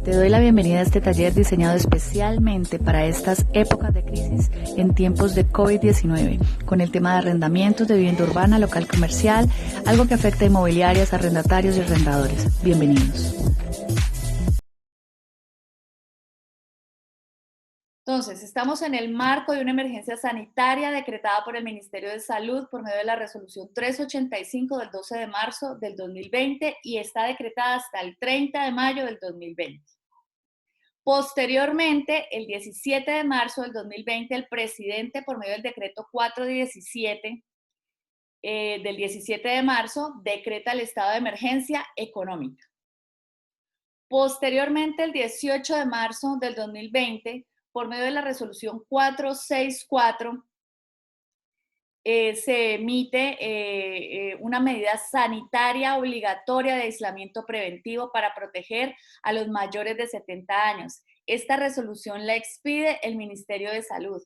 Te doy la bienvenida a este taller diseñado especialmente para estas épocas de crisis en tiempos de COVID-19, con el tema de arrendamientos de vivienda urbana, local comercial, algo que afecta a inmobiliarias, arrendatarios y arrendadores. Bienvenidos. Entonces, estamos en el marco de una emergencia sanitaria decretada por el Ministerio de Salud por medio de la resolución 385 del 12 de marzo del 2020 y está decretada hasta el 30 de mayo del 2020. Posteriormente, el 17 de marzo del 2020, el presidente, por medio del decreto 417 del 17 de marzo, decreta el estado de emergencia económica. Posteriormente, el 18 de marzo del 2020, por medio de la resolución 464, se emite una medida sanitaria obligatoria de aislamiento preventivo para proteger a los mayores de 70 años. Esta resolución la expide el Ministerio de Salud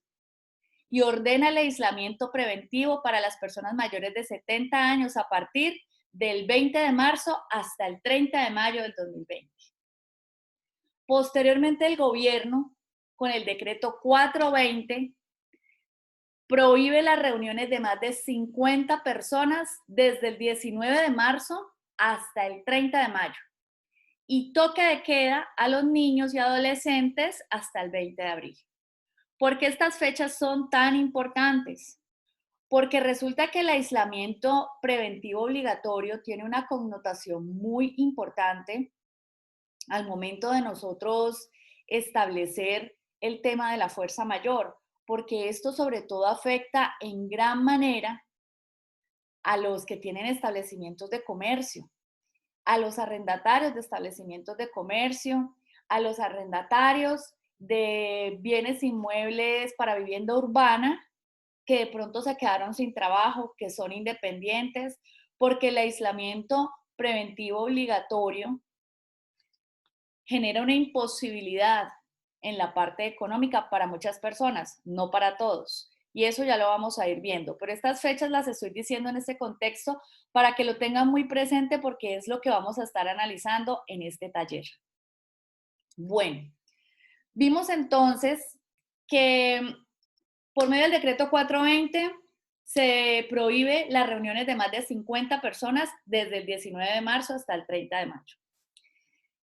y ordena el aislamiento preventivo para las personas mayores de 70 años a partir del 20 de marzo hasta el 30 de mayo del 2020. Posteriormente, el gobierno, con el decreto 420, prohíbe las reuniones de más de 50 personas desde el 19 de marzo hasta el 30 de mayo y toque de queda a los niños y adolescentes hasta el 20 de abril. ¿Por qué estas fechas son tan importantes? Porque resulta que el aislamiento preventivo obligatorio tiene una connotación muy importante al momento de nosotros establecer el tema de la fuerza mayor, porque esto sobre todo afecta en gran manera a los que tienen establecimientos de comercio, a los arrendatarios de establecimientos de comercio, a los arrendatarios de bienes inmuebles para vivienda urbana, que de pronto se quedaron sin trabajo, que son independientes, porque el aislamiento preventivo obligatorio genera una imposibilidad en la parte económica para muchas personas, no para todos. Y eso ya lo vamos a ir viendo. Pero estas fechas las estoy diciendo en este contexto para que lo tengan muy presente porque es lo que vamos a estar analizando en este taller. Bueno, vimos entonces que por medio del decreto 420 se prohíbe las reuniones de más de 50 personas desde el 19 de marzo hasta el 30 de mayo.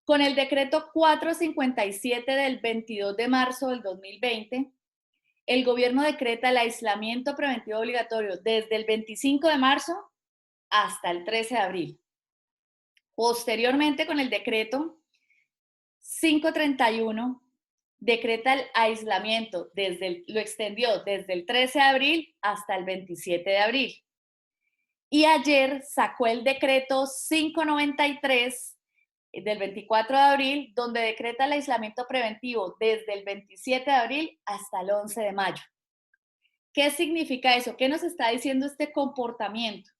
Con el decreto 457 del 22 de marzo del 2020, el gobierno decreta el aislamiento preventivo obligatorio desde el 25 de marzo hasta el 13 de abril. Posteriormente, con el decreto 531, decreta el aislamiento, lo extendió desde el 13 de abril hasta el 27 de abril. Y ayer sacó el decreto 593 del 24 de abril, donde decreta el aislamiento preventivo desde el 27 de abril hasta el 11 de mayo. ¿Qué significa eso? ¿Qué nos está diciendo este comportamiento?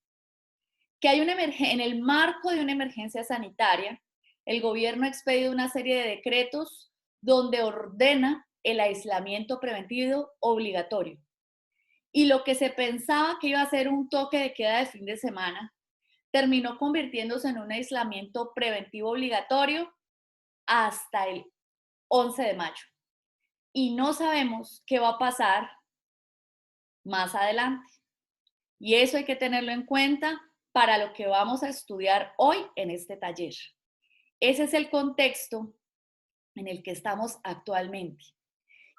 Que hay en el marco de una emergencia sanitaria, el gobierno ha expedido una serie de decretos donde ordena el aislamiento preventivo obligatorio. Y lo que se pensaba que iba a ser un toque de queda de fin de semana, terminó convirtiéndose en un aislamiento preventivo obligatorio hasta el 11 de mayo. Y no sabemos qué va a pasar más adelante. Y eso hay que tenerlo en cuenta para lo que vamos a estudiar hoy en este taller. Ese es el contexto en el que estamos actualmente.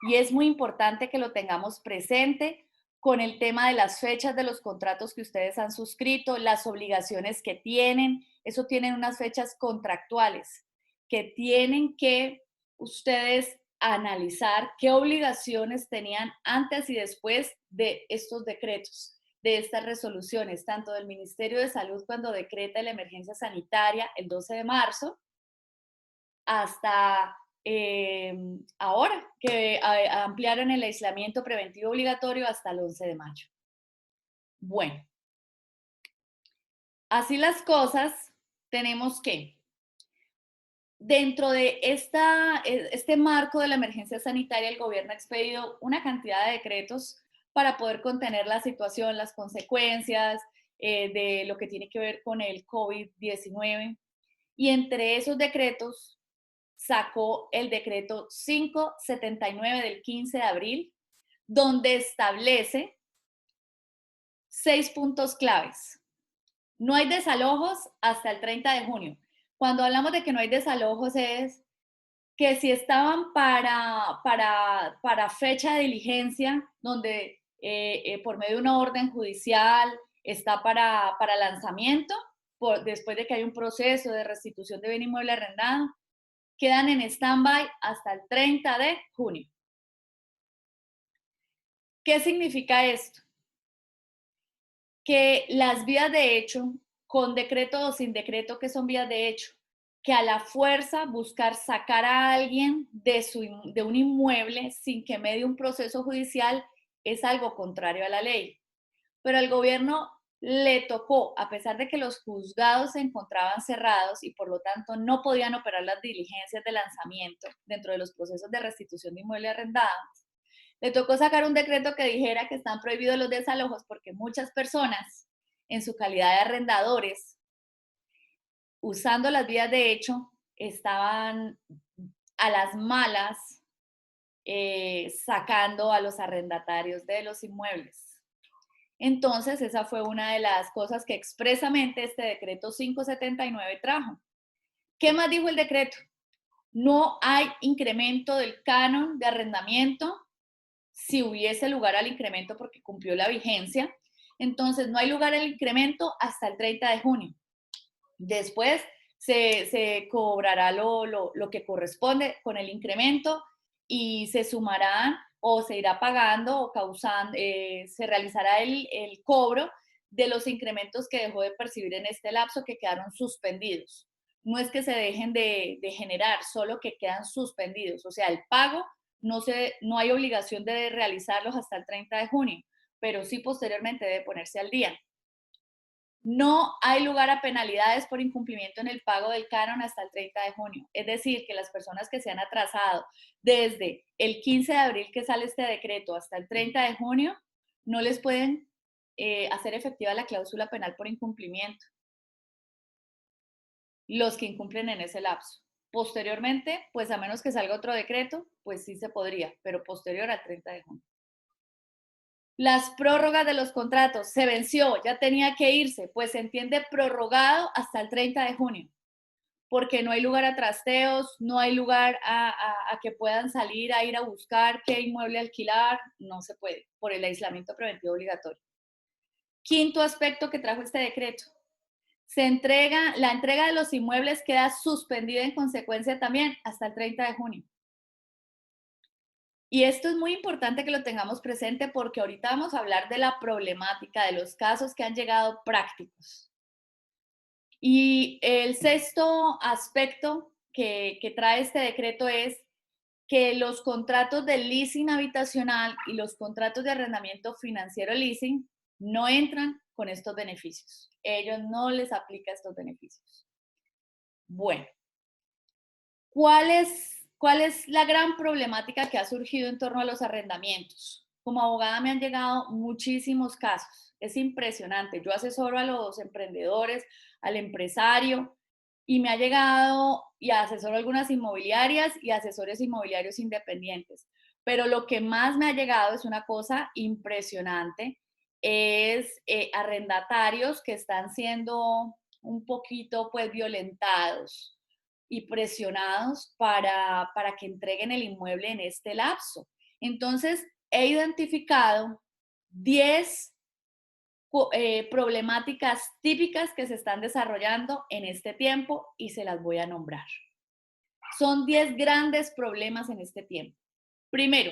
Y es muy importante que lo tengamos presente con el tema de las fechas de los contratos que ustedes han suscrito, las obligaciones que tienen. Eso tienen unas fechas contractuales que tienen que ustedes analizar qué obligaciones tenían antes y después de estos decretos, de estas resoluciones, tanto del Ministerio de Salud cuando decreta la emergencia sanitaria el 12 de marzo, hasta ahora que ampliaron el aislamiento preventivo obligatorio hasta el 11 de mayo. Bueno, así las cosas, tenemos que, dentro de este marco de la emergencia sanitaria, el gobierno ha expedido una cantidad de decretos para poder contener la situación, las consecuencias de lo que tiene que ver con el COVID-19. Y entre esos decretos sacó el decreto 579 del 15 de abril, donde establece 6 puntos claves. No hay desalojos hasta el 30 de junio. Cuando hablamos de que no hay desalojos es que si estaban para fecha de diligencia, donde por medio de una orden judicial está para lanzamiento, después de que hay un proceso de restitución de bien inmueble arrendado, quedan en stand-by hasta el 30 de junio. ¿Qué significa esto? Que las vías de hecho, con decreto o sin decreto, que son vías de hecho, que a la fuerza buscar sacar a alguien de un inmueble sin que medie un proceso judicial es algo contrario a la ley. Pero al gobierno le tocó, a pesar de que los juzgados se encontraban cerrados y por lo tanto no podían operar las diligencias de lanzamiento dentro de los procesos de restitución de inmueble arrendado, le tocó sacar un decreto que dijera que están prohibidos los desalojos porque muchas personas, en su calidad de arrendadores, usando las vías de hecho, estaban a las malas sacando a los arrendatarios de los inmuebles. Entonces, esa fue una de las cosas que expresamente este decreto 579 trajo. ¿Qué más dijo el decreto? No hay incremento del canon de arrendamiento si hubiese lugar al incremento porque cumplió la vigencia. Entonces, no hay lugar al incremento hasta el 30 de junio. Después se cobrará lo que corresponde con el incremento y se sumarán o se irá pagando o causando, se realizará el cobro de los incrementos que dejó de percibir en este lapso que quedaron suspendidos. No es que se dejen de generar, solo que quedan suspendidos. O sea, el pago no hay obligación de realizarlos hasta el 30 de junio, pero sí posteriormente debe ponerse al día. No hay lugar a penalidades por incumplimiento en el pago del canon hasta el 30 de junio. Es decir, que las personas que se han atrasado desde el 15 de abril que sale este decreto hasta el 30 de junio, no les pueden hacer efectiva la cláusula penal por incumplimiento. Los que incumplen en ese lapso. Posteriormente, pues a menos que salga otro decreto, pues sí se podría, pero posterior al 30 de junio. Las prórrogas de los contratos, se venció, ya tenía que irse, pues se entiende prorrogado hasta el 30 de junio, porque no hay lugar a trasteos, no hay lugar a que puedan salir a ir a buscar qué inmueble alquilar, no se puede, por el aislamiento preventivo obligatorio. Quinto aspecto que trajo este decreto, la entrega de los inmuebles queda suspendida en consecuencia también hasta el 30 de junio. Y esto es muy importante que lo tengamos presente porque ahorita vamos a hablar de la problemática, de los casos que han llegado prácticos. Y el sexto aspecto que trae este decreto es que los contratos de leasing habitacional y los contratos de arrendamiento financiero leasing no entran con estos beneficios. Ellos no les aplica estos beneficios. Bueno, ¿cuál es la gran problemática que ha surgido en torno a los arrendamientos? Como abogada me han llegado muchísimos casos. Es impresionante. Yo asesoro a los emprendedores, al empresario, y me ha llegado y asesoro algunas inmobiliarias y asesores inmobiliarios independientes. Pero lo que más me ha llegado es una cosa impresionante, es arrendatarios que están siendo un poquito pues violentados y presionados para que entreguen el inmueble en este lapso. Entonces, he identificado 10 problemáticas típicas que se están desarrollando en este tiempo y se las voy a nombrar. Son 10 grandes problemas en este tiempo. Primero,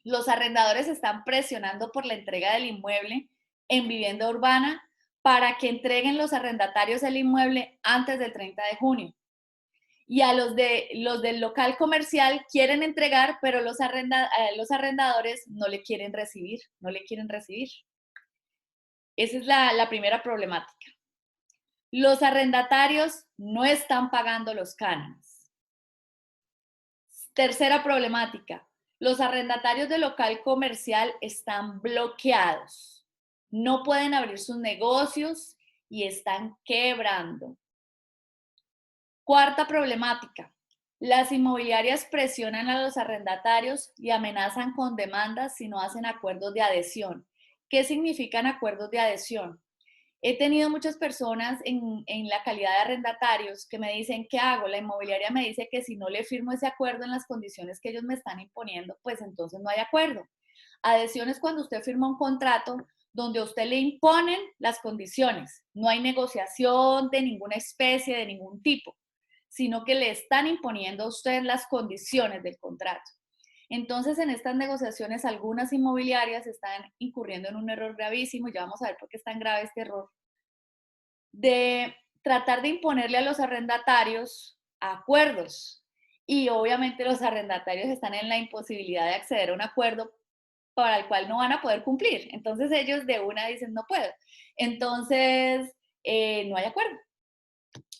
los arrendadores están presionando por la entrega del inmueble en vivienda urbana para que entreguen los arrendatarios el inmueble antes del 30 de junio. Y a los del local comercial quieren entregar, pero los arrendadores no le quieren recibir, no le quieren recibir. Esa es la primera problemática. Los arrendatarios no están pagando los cánones. Tercera problemática. Los arrendatarios de local comercial están bloqueados. No pueden abrir sus negocios y están quebrando. Cuarta problemática. Las inmobiliarias presionan a los arrendatarios y amenazan con demandas si no hacen acuerdos de adhesión. ¿Qué significan acuerdos de adhesión? He tenido muchas personas en la calidad de arrendatarios que me dicen, ¿qué hago? La inmobiliaria me dice que si no le firmo ese acuerdo en las condiciones que ellos me están imponiendo, pues entonces no hay acuerdo. Adhesión es cuando usted firma un contrato donde a usted le imponen las condiciones. No hay negociación de ninguna especie, de ningún tipo, sino que le están imponiendo a usted las condiciones del contrato. Entonces, en estas negociaciones, algunas inmobiliarias están incurriendo en un error gravísimo, ya vamos a ver por qué es tan grave este error, de tratar de imponerle a los arrendatarios acuerdos. Y obviamente los arrendatarios están en la imposibilidad de acceder a un acuerdo para el cual no van a poder cumplir. Entonces ellos de una dicen, no puedo. Entonces, no hay acuerdo.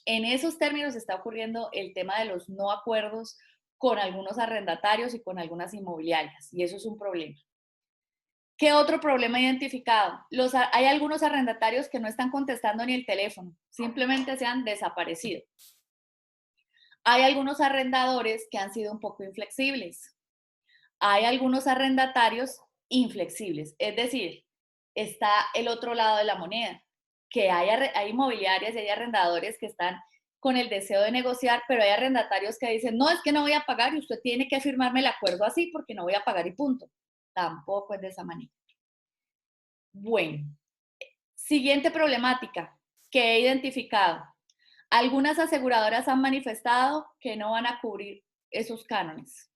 En esos términos está ocurriendo el tema de los no acuerdos con algunos arrendatarios y con algunas inmobiliarias, y eso es un problema. ¿Qué otro problema identificado? Hay algunos arrendatarios que no están contestando ni el teléfono, simplemente se han desaparecido. Hay algunos arrendadores que han sido un poco inflexibles. Hay algunos arrendatarios inflexibles, es decir, está el otro lado de la moneda, que hay inmobiliarias y hay arrendadores que están con el deseo de negociar, pero hay arrendatarios que dicen, no, es que no voy a pagar y usted tiene que firmarme el acuerdo así porque no voy a pagar y punto. Tampoco es de esa manera. Bueno, siguiente problemática que he identificado. Algunas aseguradoras han manifestado que no van a cubrir esos cánones.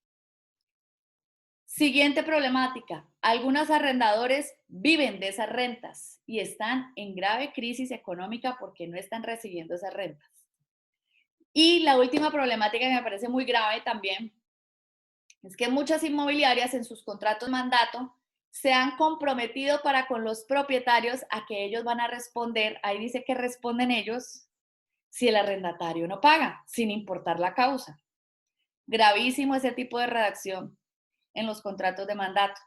Siguiente problemática. Algunos arrendadores viven de esas rentas y están en grave crisis económica porque no están recibiendo esas rentas. Y la última problemática que me parece muy grave también es que muchas inmobiliarias en sus contratos de mandato se han comprometido para con los propietarios a que ellos van a responder, ahí dice que responden ellos, si el arrendatario no paga, sin importar la causa. Gravísimo ese tipo de redacción en los contratos de mandato,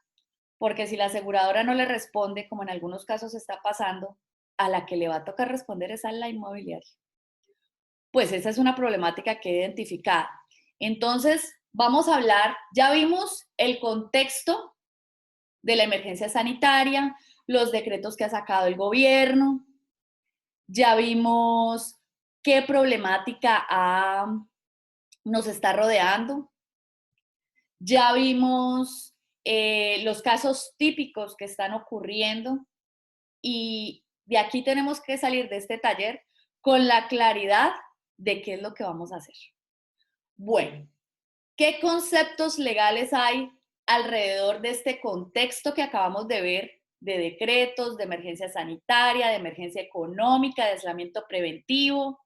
porque si la aseguradora no le responde, como en algunos casos está pasando, a la que le va a tocar responder es a la inmobiliaria. Pues esa es una problemática que he identificado. Entonces, vamos a hablar, ya vimos el contexto de la emergencia sanitaria, los decretos que ha sacado el gobierno, ya vimos qué problemática nos está rodeando, ya vimos los casos típicos que están ocurriendo y de aquí tenemos que salir de este taller con la claridad de qué es lo que vamos a hacer. Bueno, ¿qué conceptos legales hay alrededor de este contexto que acabamos de ver de decretos, de emergencia sanitaria, de emergencia económica, de aislamiento preventivo?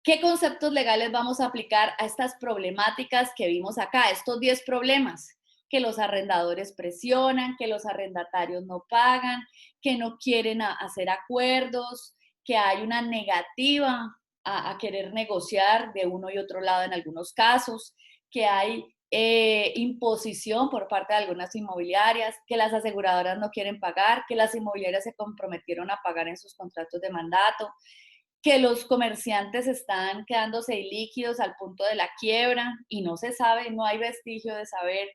¿Qué conceptos legales vamos a aplicar a estas problemáticas que vimos acá, estos 10 problemas? Que los arrendadores presionan, que los arrendatarios no pagan, que no quieren hacer acuerdos, que hay una negativa a querer negociar de uno y otro lado en algunos casos, que hay imposición por parte de algunas inmobiliarias, que las aseguradoras no quieren pagar, que las inmobiliarias se comprometieron a pagar en sus contratos de mandato, que los comerciantes están quedándose ilíquidos al punto de la quiebra y no se sabe, no hay vestigio de saber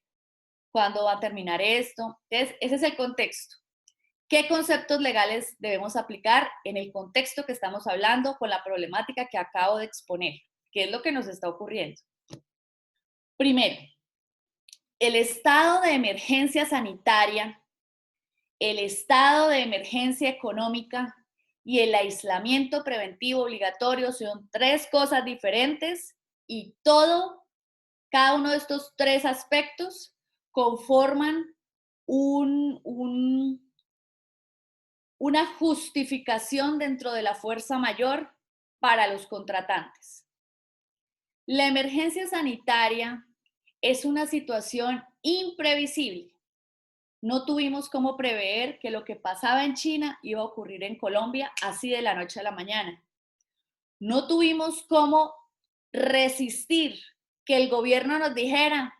cuándo va a terminar esto. Entonces, ese es el contexto. ¿Qué conceptos legales debemos aplicar en el contexto que estamos hablando con la problemática que acabo de exponer? ¿Qué es lo que nos está ocurriendo? Primero, el estado de emergencia sanitaria, el estado de emergencia económica y el aislamiento preventivo obligatorio son 3 cosas diferentes y cada uno de estos 3 aspectos conforman una justificación dentro de la fuerza mayor para los contratantes. La emergencia sanitaria es una situación imprevisible. No tuvimos cómo prever que lo que pasaba en China iba a ocurrir en Colombia así de la noche a la mañana. No tuvimos cómo resistir que el gobierno nos dijera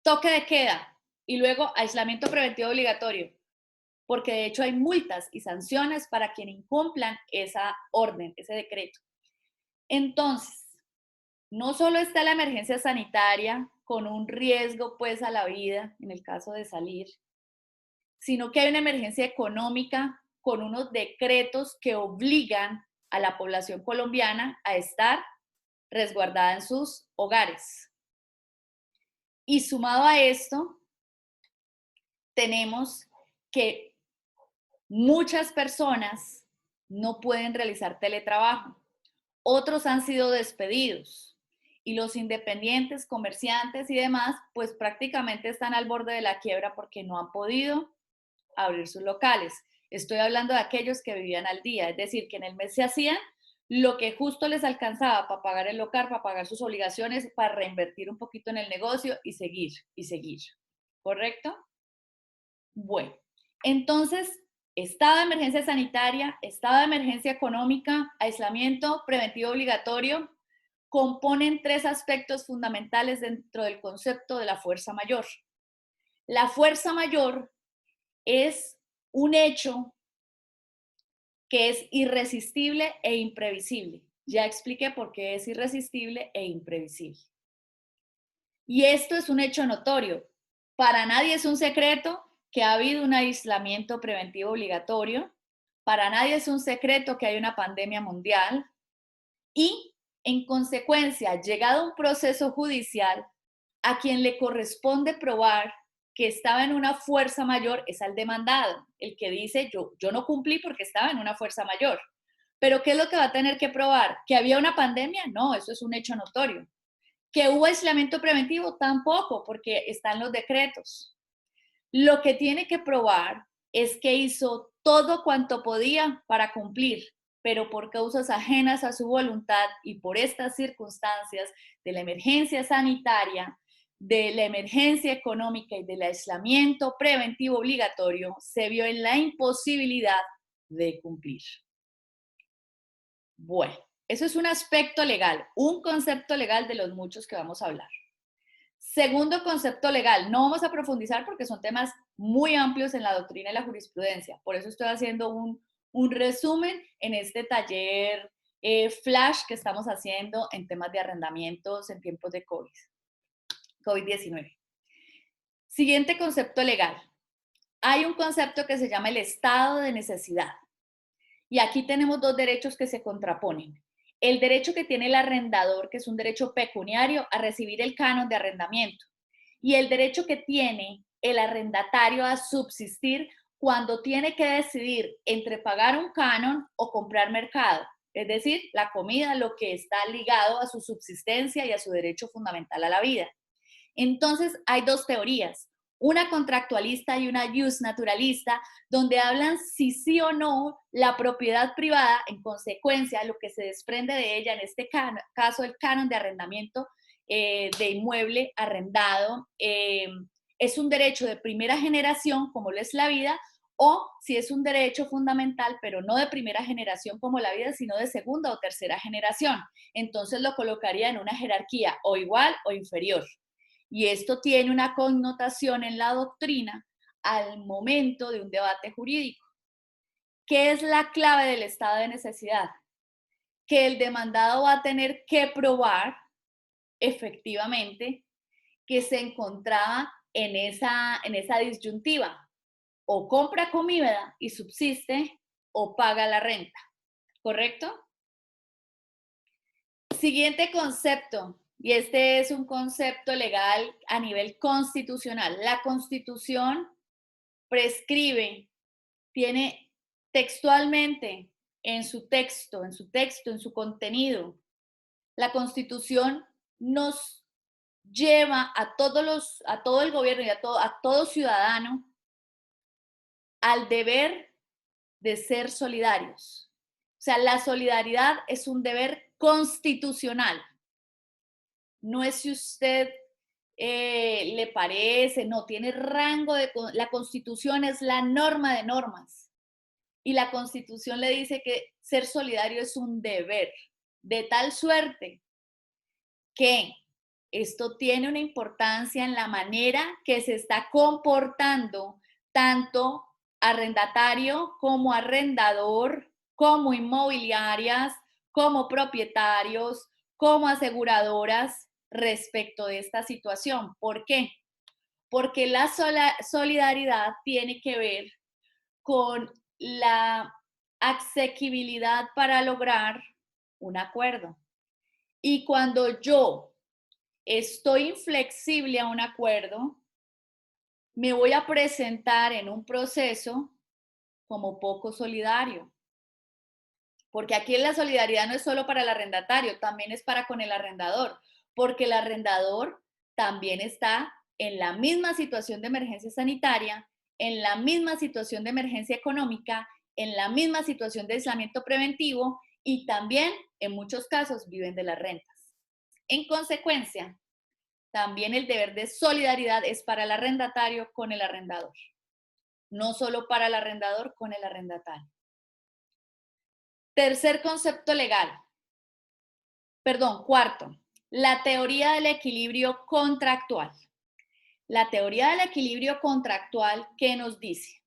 toque de queda y luego aislamiento preventivo obligatorio, porque de hecho hay multas y sanciones para quien incumplan esa orden, ese decreto. Entonces, No solo está la emergencia sanitaria con un riesgo pues a la vida en el caso de salir, sino que hay una emergencia económica con unos decretos que obligan a la población colombiana a estar resguardada en sus hogares. Y sumado a esto, tenemos que muchas personas no pueden realizar teletrabajo. Otros han sido despedidos y los independientes, comerciantes y demás, pues prácticamente están al borde de la quiebra porque no han podido abrir sus locales. Estoy hablando de aquellos que vivían al día, es decir, que en el mes se hacían lo que justo les alcanzaba para pagar el local, para pagar sus obligaciones, para reinvertir un poquito en el negocio y seguir y seguir. ¿Correcto? Bueno, entonces, estado de emergencia sanitaria, estado de emergencia económica, aislamiento preventivo obligatorio, componen tres aspectos fundamentales dentro del concepto de la fuerza mayor. La fuerza mayor es un hecho que es irresistible e imprevisible. Ya expliqué por qué es irresistible e imprevisible. Y esto es un hecho notorio. Para nadie es un secreto que ha habido un aislamiento preventivo obligatorio. Para nadie es un secreto que hay una pandemia mundial. Y, en consecuencia, llegado un proceso judicial, a quien le corresponde probar que estaba en una fuerza mayor es al demandado, el que dice yo no cumplí porque estaba en una fuerza mayor. Pero ¿qué es lo que va a tener que probar? ¿Que había una pandemia? No, eso es un hecho notorio. ¿Que hubo aislamiento preventivo? Tampoco, porque están los decretos. Lo que tiene que probar es que hizo todo cuanto podía para cumplir, pero por causas ajenas a su voluntad y por estas circunstancias de la emergencia sanitaria, de la emergencia económica y del aislamiento preventivo obligatorio, se vio en la imposibilidad de cumplir. Bueno, eso es un aspecto legal, un concepto legal de los muchos que vamos a hablar. Segundo concepto legal, no vamos a profundizar porque son temas muy amplios en la doctrina y la jurisprudencia. Por eso estoy haciendo un resumen en este taller flash que estamos haciendo en temas de arrendamientos en tiempos de COVID-19. Siguiente concepto legal. Hay un concepto que se llama el estado de necesidad. Y aquí tenemos dos derechos que se contraponen. El derecho que tiene el arrendador, que es un derecho pecuniario, a recibir el canon de arrendamiento. Y el derecho que tiene el arrendatario a subsistir cuando tiene que decidir entre pagar un canon o comprar mercado. Es decir, la comida, lo que está ligado a su subsistencia y a su derecho fundamental a la vida. Entonces, hay dos teorías, una contractualista y una justnaturalista, donde hablan si sí o no la propiedad privada, en consecuencia, lo que se desprende de ella, en este caso el canon de arrendamiento de inmueble arrendado, es un derecho de primera generación, como lo es la vida, o si es un derecho fundamental, pero no de primera generación como la vida, sino de segunda o tercera generación. Entonces lo colocaría en una jerarquía o igual o inferior. Y esto tiene una connotación en la doctrina al momento de un debate jurídico. ¿Qué es la clave del estado de necesidad? Que el demandado va a tener que probar efectivamente que se encontraba en esa disyuntiva. O compra comida y subsiste o paga la renta. ¿Correcto? Siguiente concepto, y este es un concepto legal a nivel constitucional. La Constitución prescribe, tiene textualmente en su texto, en su contenido, la Constitución nos lleva a todo el gobierno y a todo ciudadano al deber de ser solidarios. O sea, la solidaridad es un deber constitucional. No es si usted le parece, no, tiene rango de... La Constitución es la norma de normas. Y la Constitución le dice que ser solidario es un deber, de tal suerte que esto tiene una importancia en la manera que se está comportando tanto arrendatario como arrendador, como inmobiliarias, como propietarios, como aseguradoras respecto de esta situación. ¿Por qué? Porque la solidaridad tiene que ver con la asequibilidad para lograr un acuerdo. Y cuando yo estoy inflexible a un acuerdo, me voy a presentar en un proceso como poco solidario. Porque aquí la solidaridad no es solo para el arrendatario, también es para con el arrendador, porque el arrendador también está en la misma situación de emergencia sanitaria, en la misma situación de emergencia económica, en la misma situación de aislamiento preventivo y también en muchos casos viven de las rentas. En consecuencia, también el deber de solidaridad es para el arrendatario con el arrendador, no solo para el arrendador con el arrendatario. Tercer concepto legal. Cuarto, la teoría del equilibrio contractual. La teoría del equilibrio contractual, ¿qué nos dice?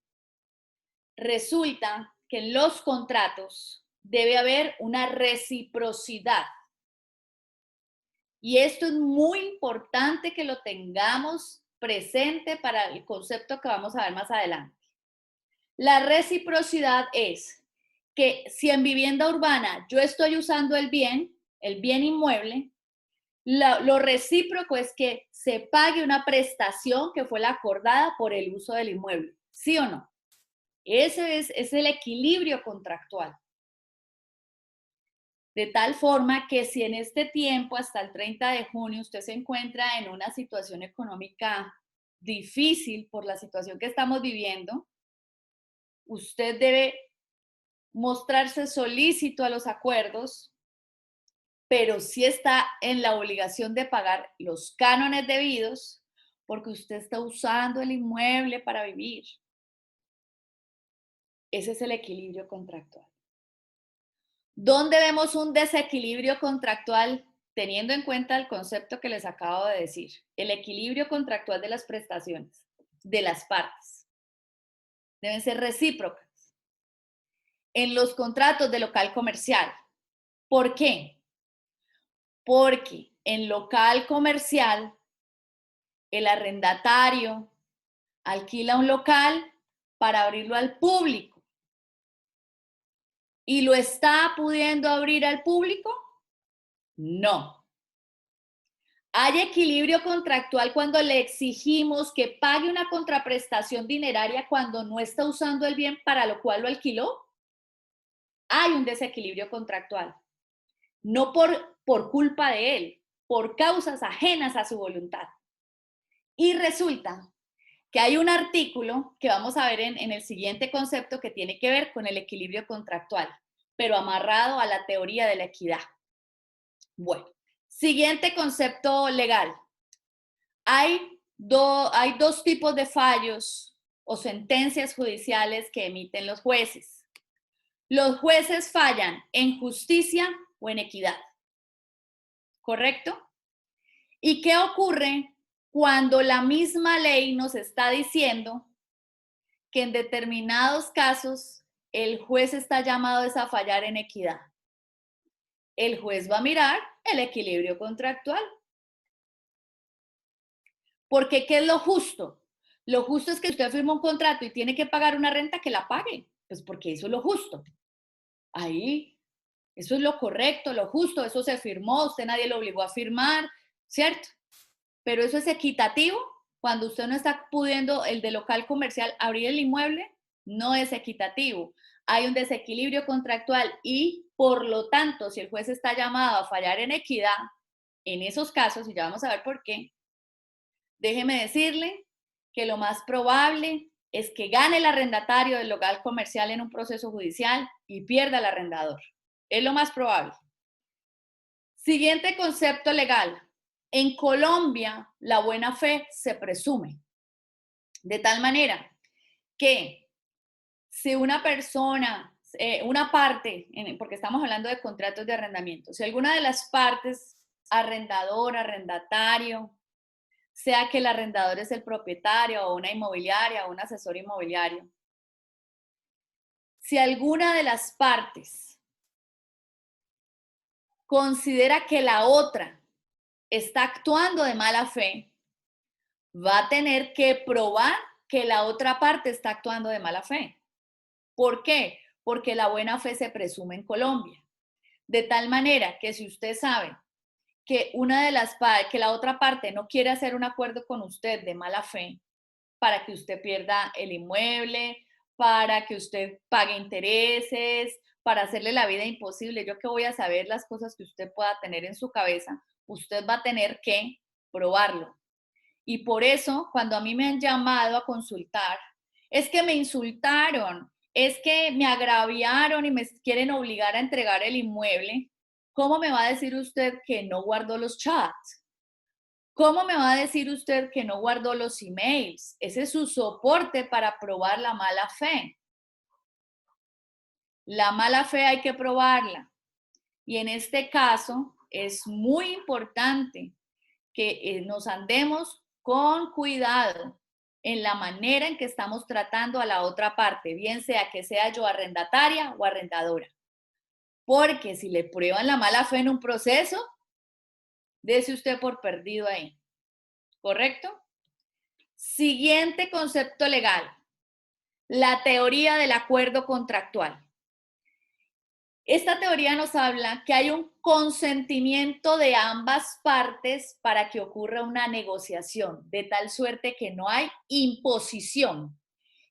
Resulta que en los contratos debe haber una reciprocidad. Y esto es muy importante que lo tengamos presente para el concepto que vamos a ver más adelante. La reciprocidad es que si en vivienda urbana yo estoy usando el bien inmueble, lo recíproco es que se pague una prestación que fue la acordada por el uso del inmueble, ¿sí o no? Ese es el equilibrio contractual. De tal forma que si en este tiempo, hasta el 30 de junio, usted se encuentra en una situación económica difícil por la situación que estamos viviendo, usted debe mostrarse solícito a los acuerdos, pero sí está en la obligación de pagar los cánones debidos porque usted está usando el inmueble para vivir. Ese es el equilibrio contractual. ¿Dónde vemos un desequilibrio contractual teniendo en cuenta el concepto que les acabo de decir? El equilibrio contractual de las prestaciones, de las partes. Deben ser recíprocas. En los contratos de local comercial. ¿Por qué? Porque en local comercial el arrendatario alquila un local para abrirlo al público. ¿Y lo está pudiendo abrir al público? No. ¿Hay equilibrio contractual cuando le exigimos que pague una contraprestación dineraria cuando no está usando el bien para lo cual lo alquiló? Hay un desequilibrio contractual. No por culpa de él, por causas ajenas a su voluntad. Y resulta que hay un artículo que vamos a ver en el siguiente concepto que tiene que ver con el equilibrio contractual, pero amarrado a la teoría de la equidad. Bueno, siguiente concepto legal. Hay dos tipos de fallos o sentencias judiciales que emiten los jueces. Los jueces fallan en justicia o en equidad. ¿Correcto? ¿Y qué ocurre cuando la misma ley nos está diciendo que en determinados casos el juez está llamado a fallar en equidad? El juez va a mirar el equilibrio contractual. Porque ¿qué es lo justo? Lo justo es que usted firma un contrato y tiene que pagar una renta, que la pague, pues porque eso es lo justo. Ahí, eso es lo correcto, lo justo, eso se firmó, usted nadie lo obligó a firmar, ¿cierto? Pero eso es equitativo cuando usted no está pudiendo, el de local comercial, abrir el inmueble, no es equitativo. Hay un desequilibrio contractual y, por lo tanto, si el juez está llamado a fallar en equidad, en esos casos, y ya vamos a ver por qué, déjeme decirle que lo más probable es que gane el arrendatario del local comercial en un proceso judicial y pierda el arrendador. Es lo más probable. Siguiente concepto legal. En Colombia, la buena fe se presume. De tal manera que si una persona, una parte, porque estamos hablando de contratos de arrendamiento, si alguna de las partes, arrendador, arrendatario, sea que el arrendador es el propietario o una inmobiliaria o un asesor inmobiliario, si alguna de las partes considera que la otra está actuando de mala fe, va a tener que probar que la otra parte está actuando de mala fe. ¿Por qué? Porque la buena fe se presume en Colombia. De tal manera que si usted sabe que que la otra parte no quiere hacer un acuerdo con usted de mala fe para que usted pierda el inmueble, para que usted pague intereses, para hacerle la vida imposible, yo que voy a saber las cosas que usted pueda tener en su cabeza, usted va a tener que probarlo. Y por eso, cuando a mí me han llamado a consultar, es que me insultaron, es que me agraviaron y me quieren obligar a entregar el inmueble, ¿cómo me va a decir usted que no guardó los chats? ¿Cómo me va a decir usted que no guardó los emails? Ese es su soporte para probar la mala fe. La mala fe hay que probarla. Y en este caso es muy importante que nos andemos con cuidado en la manera en que estamos tratando a la otra parte, bien sea que sea yo arrendataria o arrendadora. Porque si le prueban la mala fe en un proceso, dése usted por perdido ahí. ¿Correcto? Siguiente concepto legal, la teoría del acuerdo contractual. Esta teoría nos habla que hay un consentimiento de ambas partes para que ocurra una negociación, de tal suerte que no hay imposición.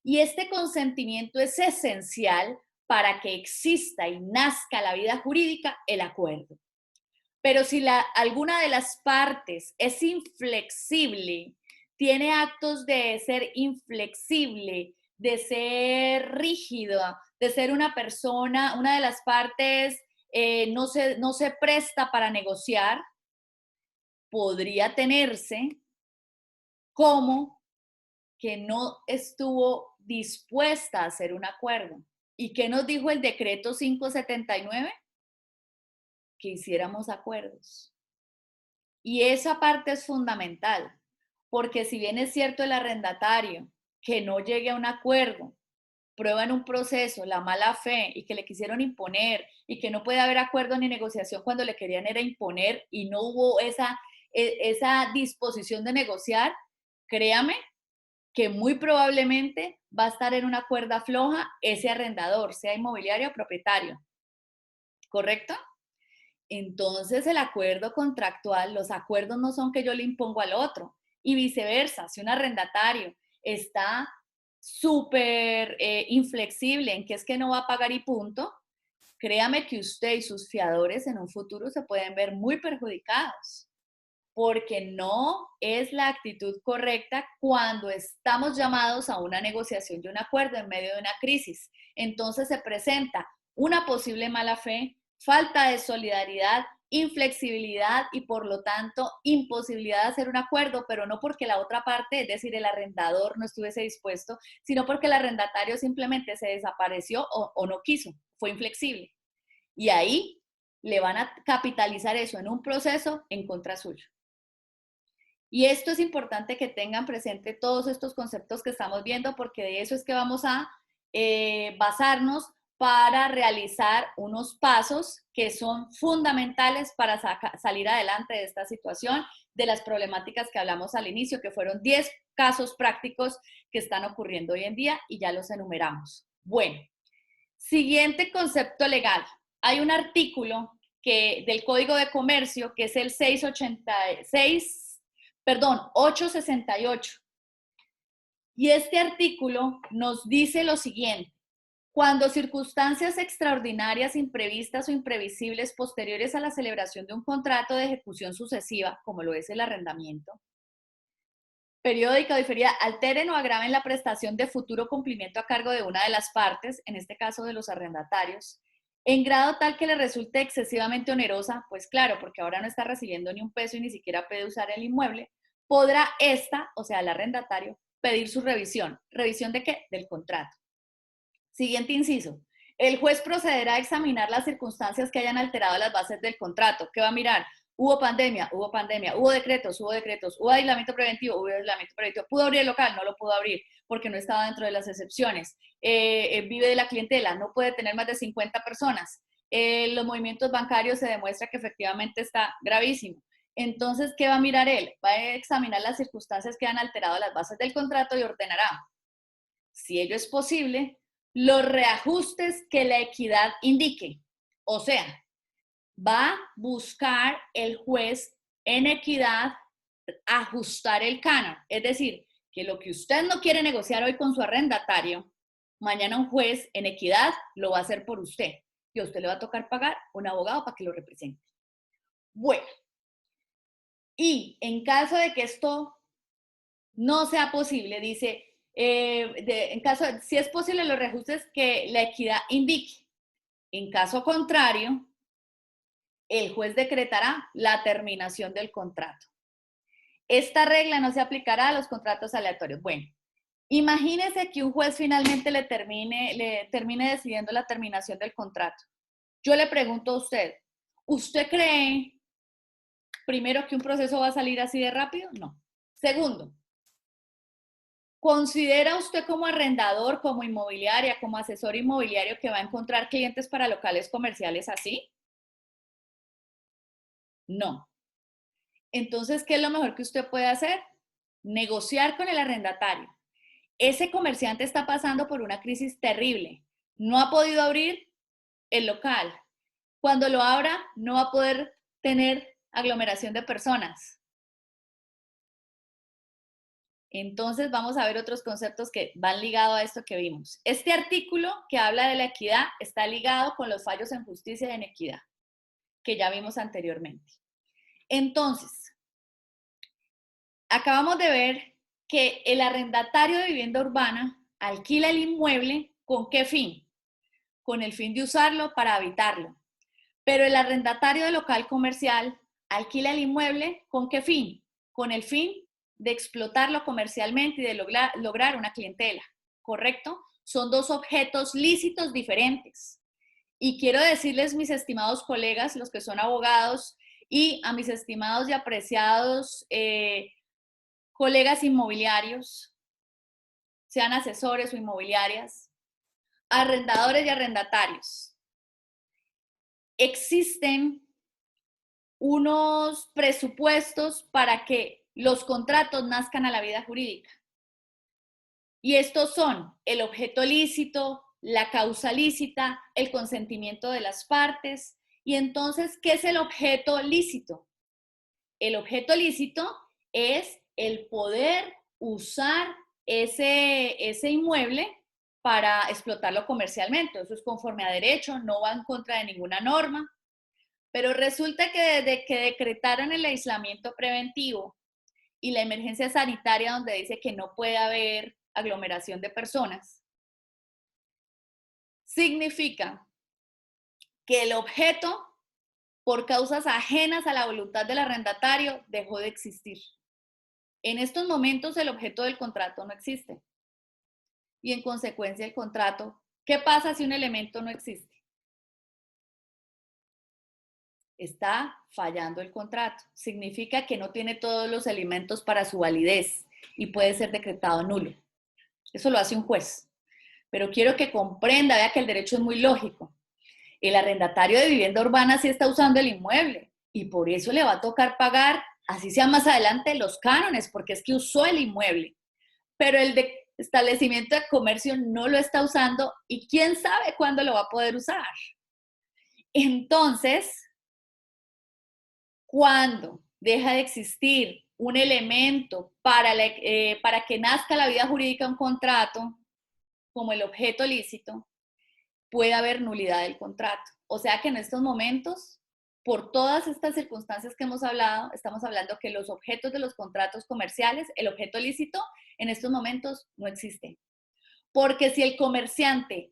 Y este consentimiento es esencial para que exista y nazca la vida jurídica el acuerdo. Pero si alguna de las partes es inflexible, tiene actos de ser inflexible, de ser rígida, de ser una persona, una de las partes no se presta para negociar, podría tenerse como que no estuvo dispuesta a hacer un acuerdo. ¿Y qué nos dijo el decreto 579? Que hiciéramos acuerdos. Y esa parte es fundamental, porque si bien es cierto el arrendatario que no llegue a un acuerdo, prueba en un proceso la mala fe y que le quisieron imponer y que no puede haber acuerdo ni negociación cuando le querían era imponer y no hubo esa disposición de negociar, créame que muy probablemente va a estar en una cuerda floja ese arrendador, sea inmobiliario o propietario. ¿Correcto? Entonces el acuerdo contractual, los acuerdos no son que yo le impongo al otro y viceversa, si un arrendatario está súper inflexible en que es que no va a pagar y punto, créame que usted y sus fiadores en un futuro se pueden ver muy perjudicados porque no es la actitud correcta cuando estamos llamados a una negociación y un acuerdo en medio de una crisis. Entonces se presenta una posible mala fe, falta de solidaridad, inflexibilidad y por lo tanto imposibilidad de hacer un acuerdo, pero no porque la otra parte, es decir, el arrendador no estuviese dispuesto, sino porque el arrendatario simplemente se desapareció o no quiso, fue inflexible. Y ahí le van a capitalizar eso en un proceso en contra suyo. Y esto es importante que tengan presente todos estos conceptos que estamos viendo porque de eso es que vamos a basarnos para realizar unos pasos que son fundamentales para salir adelante de esta situación, de las problemáticas que hablamos al inicio, que fueron 10 casos prácticos que están ocurriendo hoy en día y ya los enumeramos. Bueno, siguiente concepto legal. Hay un artículo del Código de Comercio que es el 868. Y este artículo nos dice lo siguiente: cuando circunstancias extraordinarias, imprevistas o imprevisibles posteriores a la celebración de un contrato de ejecución sucesiva, como lo es el arrendamiento, periódica o diferida, alteren o agraven la prestación de futuro cumplimiento a cargo de una de las partes, en este caso de los arrendatarios, en grado tal que le resulte excesivamente onerosa, pues claro, porque ahora no está recibiendo ni un peso y ni siquiera puede usar el inmueble, podrá esta, o sea, el arrendatario, pedir su revisión. ¿Revisión de qué? Del contrato. Siguiente inciso. El juez procederá a examinar las circunstancias que hayan alterado las bases del contrato. ¿Qué va a mirar? Hubo pandemia, hubo decretos, hubo aislamiento preventivo, ¿Pudo abrir el local? No lo pudo abrir porque no estaba dentro de las excepciones. Vive de la clientela, no puede tener más de 50 personas. los movimientos bancarios se demuestra que efectivamente está gravísimo. Entonces, ¿qué va a mirar él? Va a examinar las circunstancias que han alterado las bases del contrato y ordenará, si ello es posible, los reajustes que la equidad indique. O sea, va a buscar el juez en equidad ajustar el canon. Es decir, que lo que usted no quiere negociar hoy con su arrendatario, mañana un juez en equidad lo va a hacer por usted. Y a usted le va a tocar pagar un abogado para que lo represente. Bueno, y en caso de que esto no sea posible, dice, en caso, si es posible, los reajustes que la equidad indique. En caso contrario, el juez decretará la terminación del contrato. Esta regla no se aplicará a los contratos aleatorios. Bueno, imagínese que un juez finalmente le termine decidiendo la terminación del contrato. Yo le pregunto a usted, ¿usted cree, primero, que un proceso va a salir así de rápido? No. Segundo, ¿considera usted como arrendador, como inmobiliaria, como asesor inmobiliario que va a encontrar clientes para locales comerciales así? No. Entonces, ¿qué es lo mejor que usted puede hacer? Negociar con el arrendatario. Ese comerciante está pasando por una crisis terrible. No ha podido abrir el local. Cuando lo abra, no va a poder tener aglomeración de personas. Entonces vamos a ver otros conceptos que van ligados a esto que vimos. Este artículo que habla de la equidad está ligado con los fallos en justicia y en equidad, que ya vimos anteriormente. Entonces, acabamos de ver que el arrendatario de vivienda urbana alquila el inmueble ¿con qué fin? Con el fin de usarlo para habitarlo. Pero el arrendatario de local comercial alquila el inmueble ¿con qué fin? Con el fin de explotarlo comercialmente y de lograr una clientela, ¿correcto? Son dos objetos lícitos diferentes. Y quiero decirles, mis estimados colegas, los que son abogados, y a mis estimados y apreciados colegas inmobiliarios, sean asesores o inmobiliarias, arrendadores y arrendatarios, existen unos presupuestos para que los contratos nazcan a la vida jurídica. Y estos son el objeto lícito, la causa lícita, el consentimiento de las partes. Y entonces, ¿qué es el objeto lícito? El objeto lícito es el poder usar ese inmueble para explotarlo comercialmente. Eso es conforme a derecho, no va en contra de ninguna norma. Pero resulta que desde que decretaron el aislamiento preventivo y la emergencia sanitaria, donde dice que no puede haber aglomeración de personas, significa que el objeto, por causas ajenas a la voluntad del arrendatario, dejó de existir. En estos momentos el objeto del contrato no existe. Y en consecuencia el contrato, ¿qué pasa si un elemento no existe? Está fallando el contrato. Significa que no tiene todos los elementos para su validez y puede ser decretado nulo. Eso lo hace un juez. Pero quiero que comprenda, vea que el derecho es muy lógico. El arrendatario de vivienda urbana sí está usando el inmueble y por eso le va a tocar pagar, así sea más adelante, los cánones, porque es que usó el inmueble. Pero el de establecimiento de comercio no lo está usando y quién sabe cuándo lo va a poder usar. Entonces, cuando deja de existir un elemento para que nazca la vida jurídica de un contrato, como el objeto lícito, puede haber nulidad del contrato. O sea que en estos momentos, por todas estas circunstancias que hemos hablado, estamos hablando que los objetos de los contratos comerciales, el objeto lícito, en estos momentos no existe. Porque si el comerciante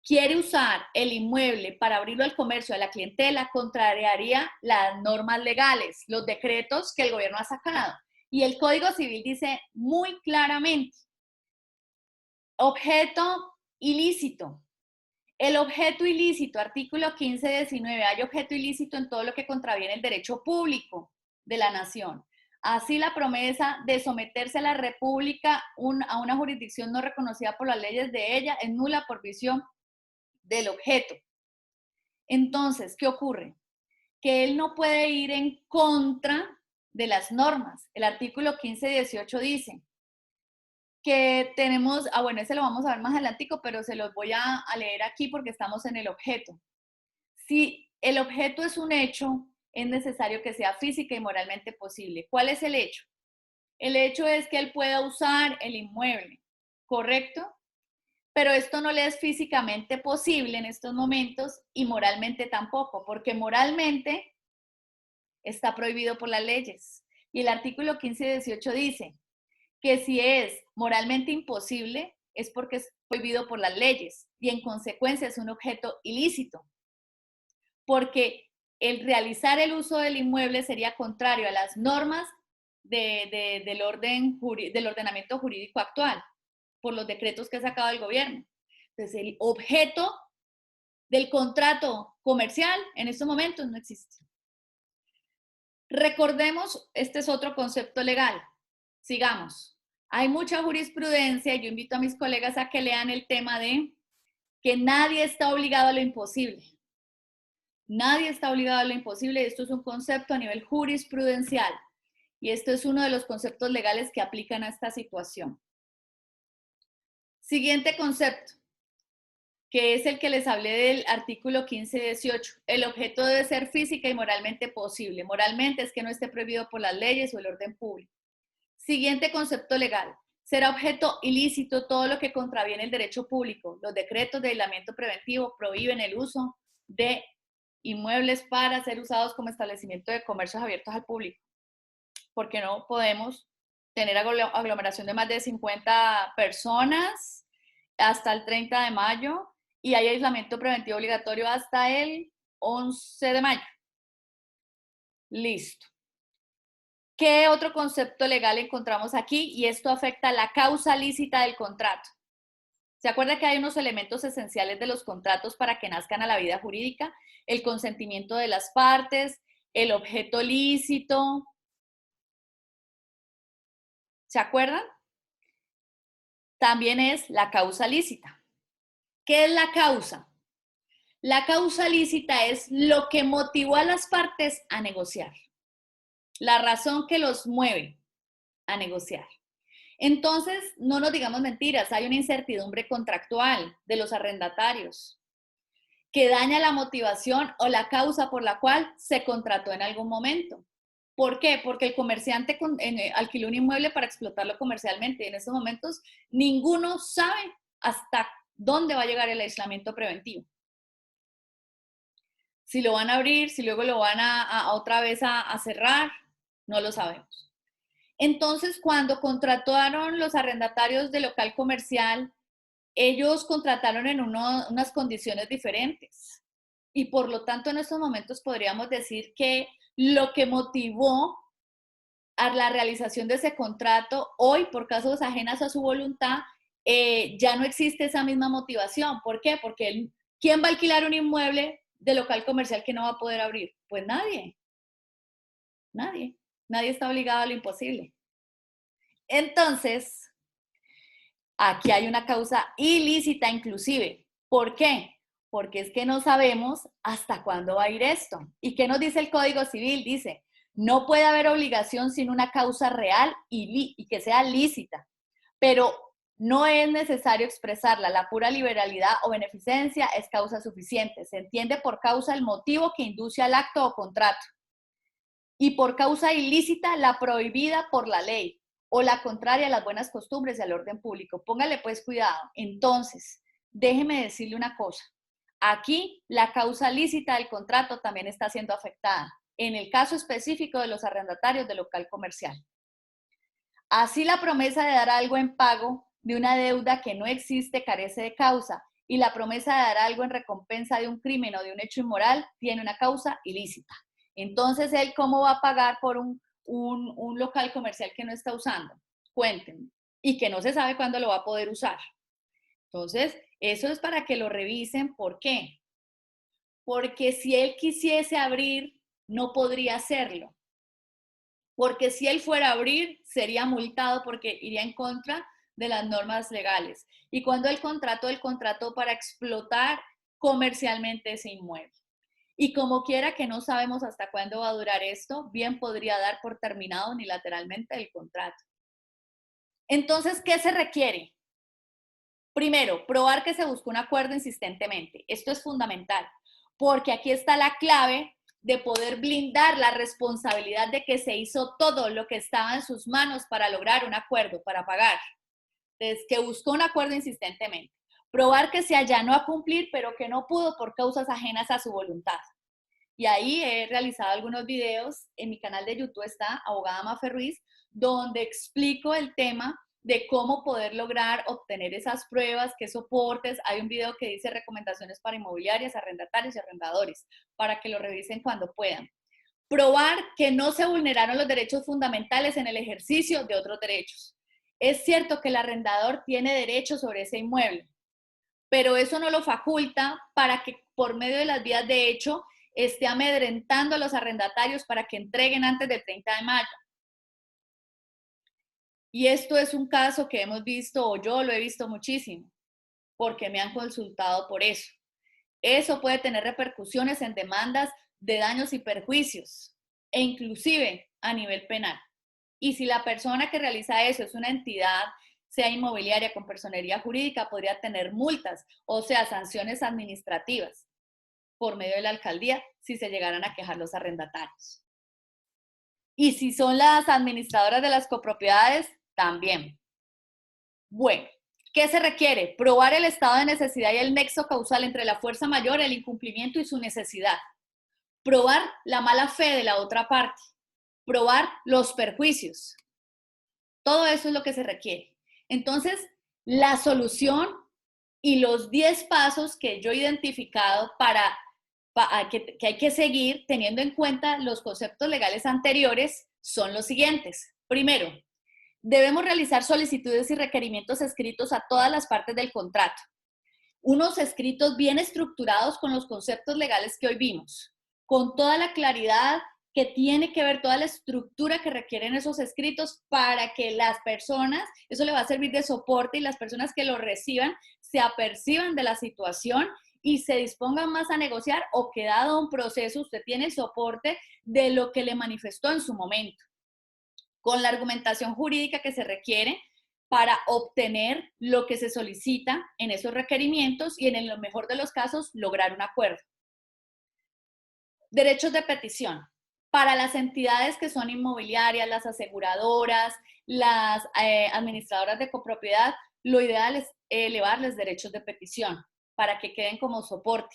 quiere usar el inmueble para abrirlo al comercio, a la clientela, contrariaría las normas legales, los decretos que el gobierno ha sacado. Y el Código Civil dice muy claramente, objeto ilícito. El objeto ilícito, artículo 15-19, hay objeto ilícito en todo lo que contraviene el derecho público de la nación. Así la promesa de someterse a la república a una jurisdicción no reconocida por las leyes de ella es nula por visión del objeto. Entonces, ¿qué ocurre? Que él no puede ir en contra de las normas. El artículo 1518 dice que tenemos, bueno, ese lo vamos a ver más adelantico, pero se los voy a leer aquí porque estamos en el objeto. Si el objeto es un hecho, es necesario que sea física y moralmente posible. ¿Cuál es el hecho? El hecho es que él pueda usar el inmueble, ¿correcto? Pero esto no le es físicamente posible en estos momentos y moralmente tampoco, porque moralmente está prohibido por las leyes. Y el artículo 1518 dice que si es moralmente imposible es porque es prohibido por las leyes y en consecuencia es un objeto ilícito, porque el realizar el uso del inmueble sería contrario a las normas del ordenamiento jurídico actual, por los decretos que ha sacado el gobierno. Entonces, el objeto del contrato comercial en estos momentos no existe. Recordemos, este es otro concepto legal. Sigamos. Hay mucha jurisprudencia y yo invito a mis colegas a que lean el tema de que nadie está obligado a lo imposible. Nadie está obligado a lo imposible. Esto es un concepto a nivel jurisprudencial y esto es uno de los conceptos legales que aplican a esta situación. Siguiente concepto, que es el que les hablé del artículo 1518. El objeto debe ser física y moralmente posible. Moralmente es que no esté prohibido por las leyes o el orden público. Siguiente concepto legal. Será objeto ilícito todo lo que contraviene el derecho público. Los decretos de aislamiento preventivo prohíben el uso de inmuebles para ser usados como establecimiento de comercios abiertos al público. Porque no podemos tener aglomeración de más de 50 personas hasta el 30 de mayo y hay aislamiento preventivo obligatorio hasta el 11 de mayo. Listo. ¿Qué otro concepto legal encontramos aquí? Y esto afecta a la causa lícita del contrato. ¿Se acuerda que hay unos elementos esenciales de los contratos para que nazcan a la vida jurídica? El consentimiento de las partes, el objeto lícito. ¿Se acuerdan? También es la causa lícita. ¿Qué es la causa? La causa lícita es lo que motivó a las partes a negociar. La razón que los mueve a negociar. Entonces, no nos digamos mentiras, hay una incertidumbre contractual de los arrendatarios que daña la motivación o la causa por la cual se contrató en algún momento. ¿Por qué? Porque el comerciante alquiló un inmueble para explotarlo comercialmente y en estos momentos ninguno sabe hasta dónde va a llegar el aislamiento preventivo. Si lo van a abrir, si luego lo van a otra vez a cerrar, no lo sabemos. Entonces, cuando contrataron los arrendatarios de local comercial, ellos contrataron en unas condiciones diferentes. Y por lo tanto, en estos momentos podríamos decir que lo que motivó a la realización de ese contrato, hoy, por causas ajenas a su voluntad, ya no existe esa misma motivación. ¿Por qué? Porque ¿quién va a alquilar un inmueble de local comercial que no va a poder abrir? Pues nadie. Nadie. Nadie está obligado a lo imposible. Entonces, aquí hay una causa ilícita inclusive. ¿Por qué? Porque es que no sabemos hasta cuándo va a ir esto. ¿Y qué nos dice el Código Civil? Dice, no puede haber obligación sin una causa real y que sea lícita, pero no es necesario expresarla. La pura liberalidad o beneficencia es causa suficiente. Se entiende por causa el motivo que induce al acto o contrato. Y por causa ilícita, la prohibida por la ley o la contraria a las buenas costumbres y al orden público. Póngale pues cuidado. Entonces, déjeme decirle una cosa. Aquí la causa lícita del contrato también está siendo afectada, en el caso específico de los arrendatarios de local comercial. Así la promesa de dar algo en pago de una deuda que no existe carece de causa y la promesa de dar algo en recompensa de un crimen o de un hecho inmoral tiene una causa ilícita. Entonces, ¿él cómo va a pagar por un local comercial que no está usando? Cuéntenme. Y que no se sabe cuándo lo va a poder usar. Entonces, eso es para que lo revisen. ¿Por qué? Porque si él quisiese abrir, no podría hacerlo. Porque si él fuera a abrir, sería multado porque iría en contra de las normas legales. Y cuando él contrató para explotar comercialmente ese inmueble. Y como quiera que no sabemos hasta cuándo va a durar esto, bien podría dar por terminado unilateralmente el contrato. Entonces, ¿qué se requiere? Primero, probar que se buscó un acuerdo insistentemente. Esto es fundamental, porque aquí está la clave de poder blindar la responsabilidad de que se hizo todo lo que estaba en sus manos para lograr un acuerdo, para pagar. Entonces, que buscó un acuerdo insistentemente. Probar que se allanó a cumplir, pero que no pudo por causas ajenas a su voluntad. Y ahí he realizado algunos videos, en mi canal de YouTube está Abogada Mafe Ruiz, donde explico el tema de cómo poder lograr obtener esas pruebas, qué soportes. Hay un video que dice recomendaciones para inmobiliarias, arrendatarios y arrendadores, para que lo revisen cuando puedan. Probar que no se vulneraron los derechos fundamentales en el ejercicio de otros derechos. Es cierto que el arrendador tiene derecho sobre ese inmueble, pero eso no lo faculta para que por medio de las vías de hecho esté amedrentando a los arrendatarios para que entreguen antes del 30 de mayo. Y esto es un caso que hemos visto, o yo lo he visto muchísimo, porque me han consultado por eso. Eso puede tener repercusiones en demandas de daños y perjuicios, e inclusive a nivel penal. Y si la persona que realiza eso es una entidad, sea inmobiliaria con personería jurídica, podría tener multas, o sea, sanciones administrativas por medio de la alcaldía si se llegaran a quejar los arrendatarios. Y si son las administradoras de las copropiedades, también. Bueno, ¿qué se requiere? Probar el estado de necesidad y el nexo causal entre la fuerza mayor, el incumplimiento y su necesidad. Probar la mala fe de la otra parte. Probar los perjuicios. Todo eso es lo que se requiere. Entonces, la solución y los 10 pasos que yo he identificado que hay que seguir teniendo en cuenta los conceptos legales anteriores son los siguientes. Primero, debemos realizar solicitudes y requerimientos escritos a todas las partes del contrato. Unos escritos bien estructurados con los conceptos legales que hoy vimos, con toda la claridad que tiene que ver, toda la estructura que requieren esos escritos para que las personas, eso le va a servir de soporte y las personas que lo reciban se aperciban de la situación y se dispongan más a negociar o que dado un proceso usted tiene el soporte de lo que le manifestó en su momento, con la argumentación jurídica que se requiere para obtener lo que se solicita en esos requerimientos y en lo mejor de los casos lograr un acuerdo. Derechos de petición. Para las entidades que son inmobiliarias, las aseguradoras, las administradoras de copropiedad, lo ideal es elevarles derechos de petición para que queden como soporte.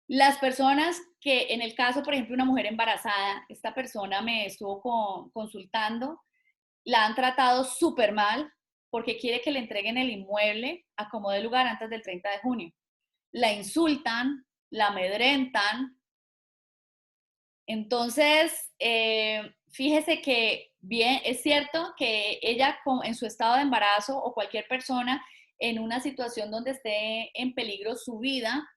Las personas que, en el caso, por ejemplo, una mujer embarazada, esta persona me estuvo consultando, la han tratado súper mal porque quiere que le entreguen el inmueble a como dé lugar antes del 30 de junio. La insultan, la amedrentan. Entonces, fíjese que bien, es cierto que ella en su estado de embarazo o cualquier persona en una situación donde esté en peligro su vida,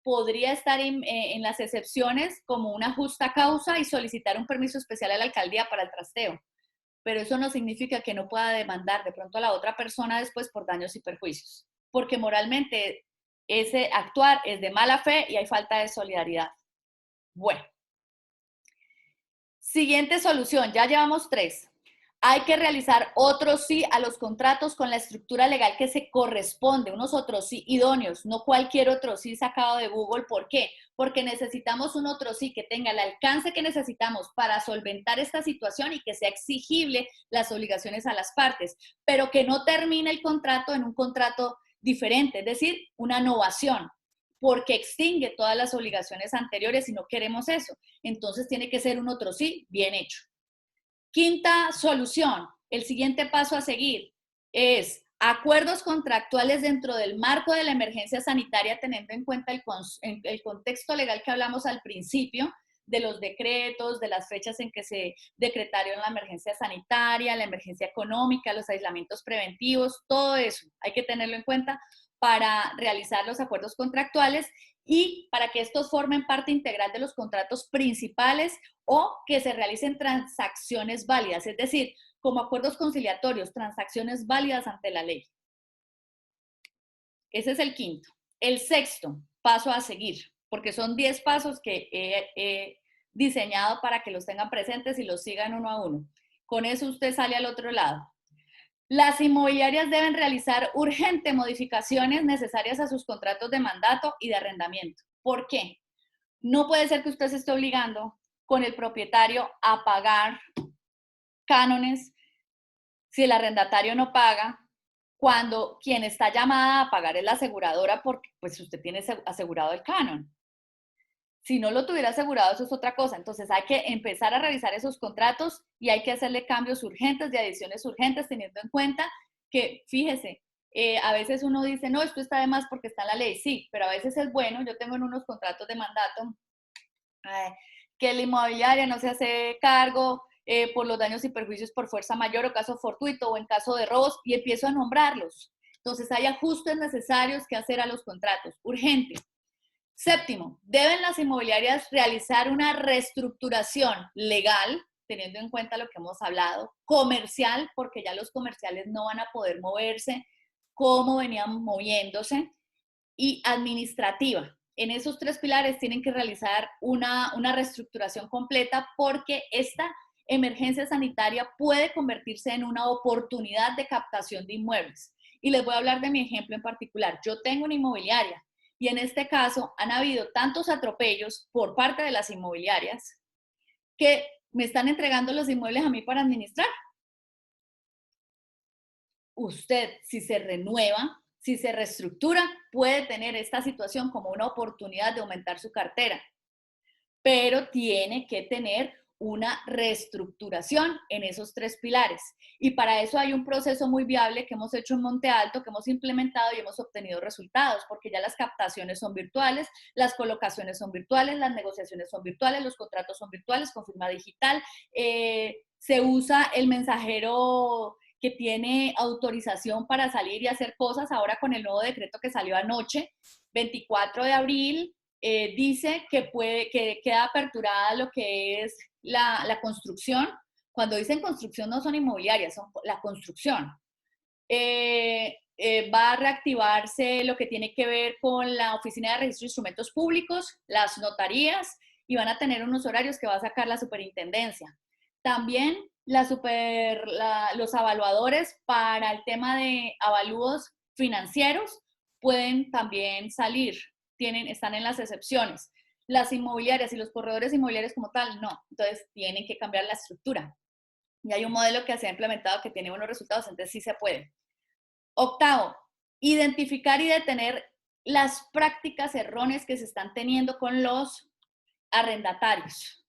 podría estar en las excepciones como una justa causa y solicitar un permiso especial a la alcaldía para el trasteo. Pero eso no significa que no pueda demandar de pronto a la otra persona después por daños y perjuicios, porque moralmente ese actuar es de mala fe y hay falta de solidaridad. Bueno, siguiente solución, ya llevamos 3. Hay que realizar otros sí a los contratos con la estructura legal que se corresponde, unos otros sí idóneos, no cualquier otro sí sacado de Google. ¿Por qué? Porque necesitamos un otro sí que tenga el alcance que necesitamos para solventar esta situación y que sea exigible las obligaciones a las partes, pero que no termine el contrato en un contrato diferente, es decir, una novación, porque extingue todas las obligaciones anteriores y no queremos eso. Entonces tiene que ser un otro sí bien hecho. Quinta solución, el siguiente paso a seguir es acuerdos contractuales dentro del marco de la emergencia sanitaria, teniendo en cuenta el contexto legal que hablamos al principio, de los decretos, de las fechas en que se decretaron la emergencia sanitaria, la emergencia económica, los aislamientos preventivos, todo eso hay que tenerlo en cuenta para realizar los acuerdos contractuales y para que estos formen parte integral de los contratos principales o que se realicen transacciones válidas, es decir, como acuerdos conciliatorios, transacciones válidas ante la ley. Ese es el quinto. El sexto paso a seguir. porque son 10 pasos que he diseñado para que los tengan presentes y los sigan uno a uno. Con eso usted sale al otro lado. Las inmobiliarias deben realizar urgente modificaciones necesarias a sus contratos de mandato y de arrendamiento. ¿Por qué? No puede ser que usted se esté obligando con el propietario a pagar cánones si el arrendatario no paga, cuando quien está llamada a pagar es la aseguradora porque pues usted tiene asegurado el canon. Si no lo tuviera asegurado, eso es otra cosa. Entonces hay que empezar a revisar esos contratos y hay que hacerle cambios urgentes y adiciones urgentes, teniendo en cuenta que, fíjese, a veces uno dice, no, esto está de más porque está en la ley. Sí, pero a veces es bueno. Yo tengo en unos contratos de mandato que la inmobiliaria no se hace cargo por los daños y perjuicios por fuerza mayor o caso fortuito o en caso de robos, y empiezo a nombrarlos. Entonces hay ajustes necesarios que hacer a los contratos. Urgente. Séptimo, deben las inmobiliarias realizar una reestructuración legal, teniendo en cuenta lo que hemos hablado, comercial, porque ya los comerciales no van a poder moverse como venían moviéndose, y administrativa. En esos tres pilares tienen que realizar una reestructuración completa, porque esta emergencia sanitaria puede convertirse en una oportunidad de captación de inmuebles. Y les voy a hablar de mi ejemplo en particular. Yo tengo una inmobiliaria y en este caso han habido tantos atropellos por parte de las inmobiliarias que me están entregando los inmuebles a mí para administrar. Usted, si se renueva, si se reestructura, puede tener esta situación como una oportunidad de aumentar su cartera, pero tiene que tener una reestructuración en esos tres pilares. Y para eso hay un proceso muy viable que hemos hecho en Monte Alto, que hemos implementado y hemos obtenido resultados, porque ya las captaciones son virtuales, las colocaciones son virtuales, las negociaciones son virtuales, los contratos son virtuales con firma digital, se usa el mensajero que tiene autorización para salir y hacer cosas. Ahora con el nuevo decreto que salió anoche, 24 de abril, dice que queda aperturada lo que es la construcción. Cuando dicen construcción no son inmobiliarias, son la construcción. Va a reactivarse lo que tiene que ver con la Oficina de Registro de Instrumentos Públicos, las notarías, y van a tener unos horarios que va a sacar la superintendencia. También los evaluadores para el tema de avalúos financieros pueden también salir, están en las excepciones. Las inmobiliarias y los corredores inmobiliarios como tal, no. Entonces tienen que cambiar la estructura. Y hay un modelo que se ha implementado que tiene buenos resultados, entonces sí se puede. Octavo, identificar y detener las prácticas erróneas que se están teniendo con los arrendatarios,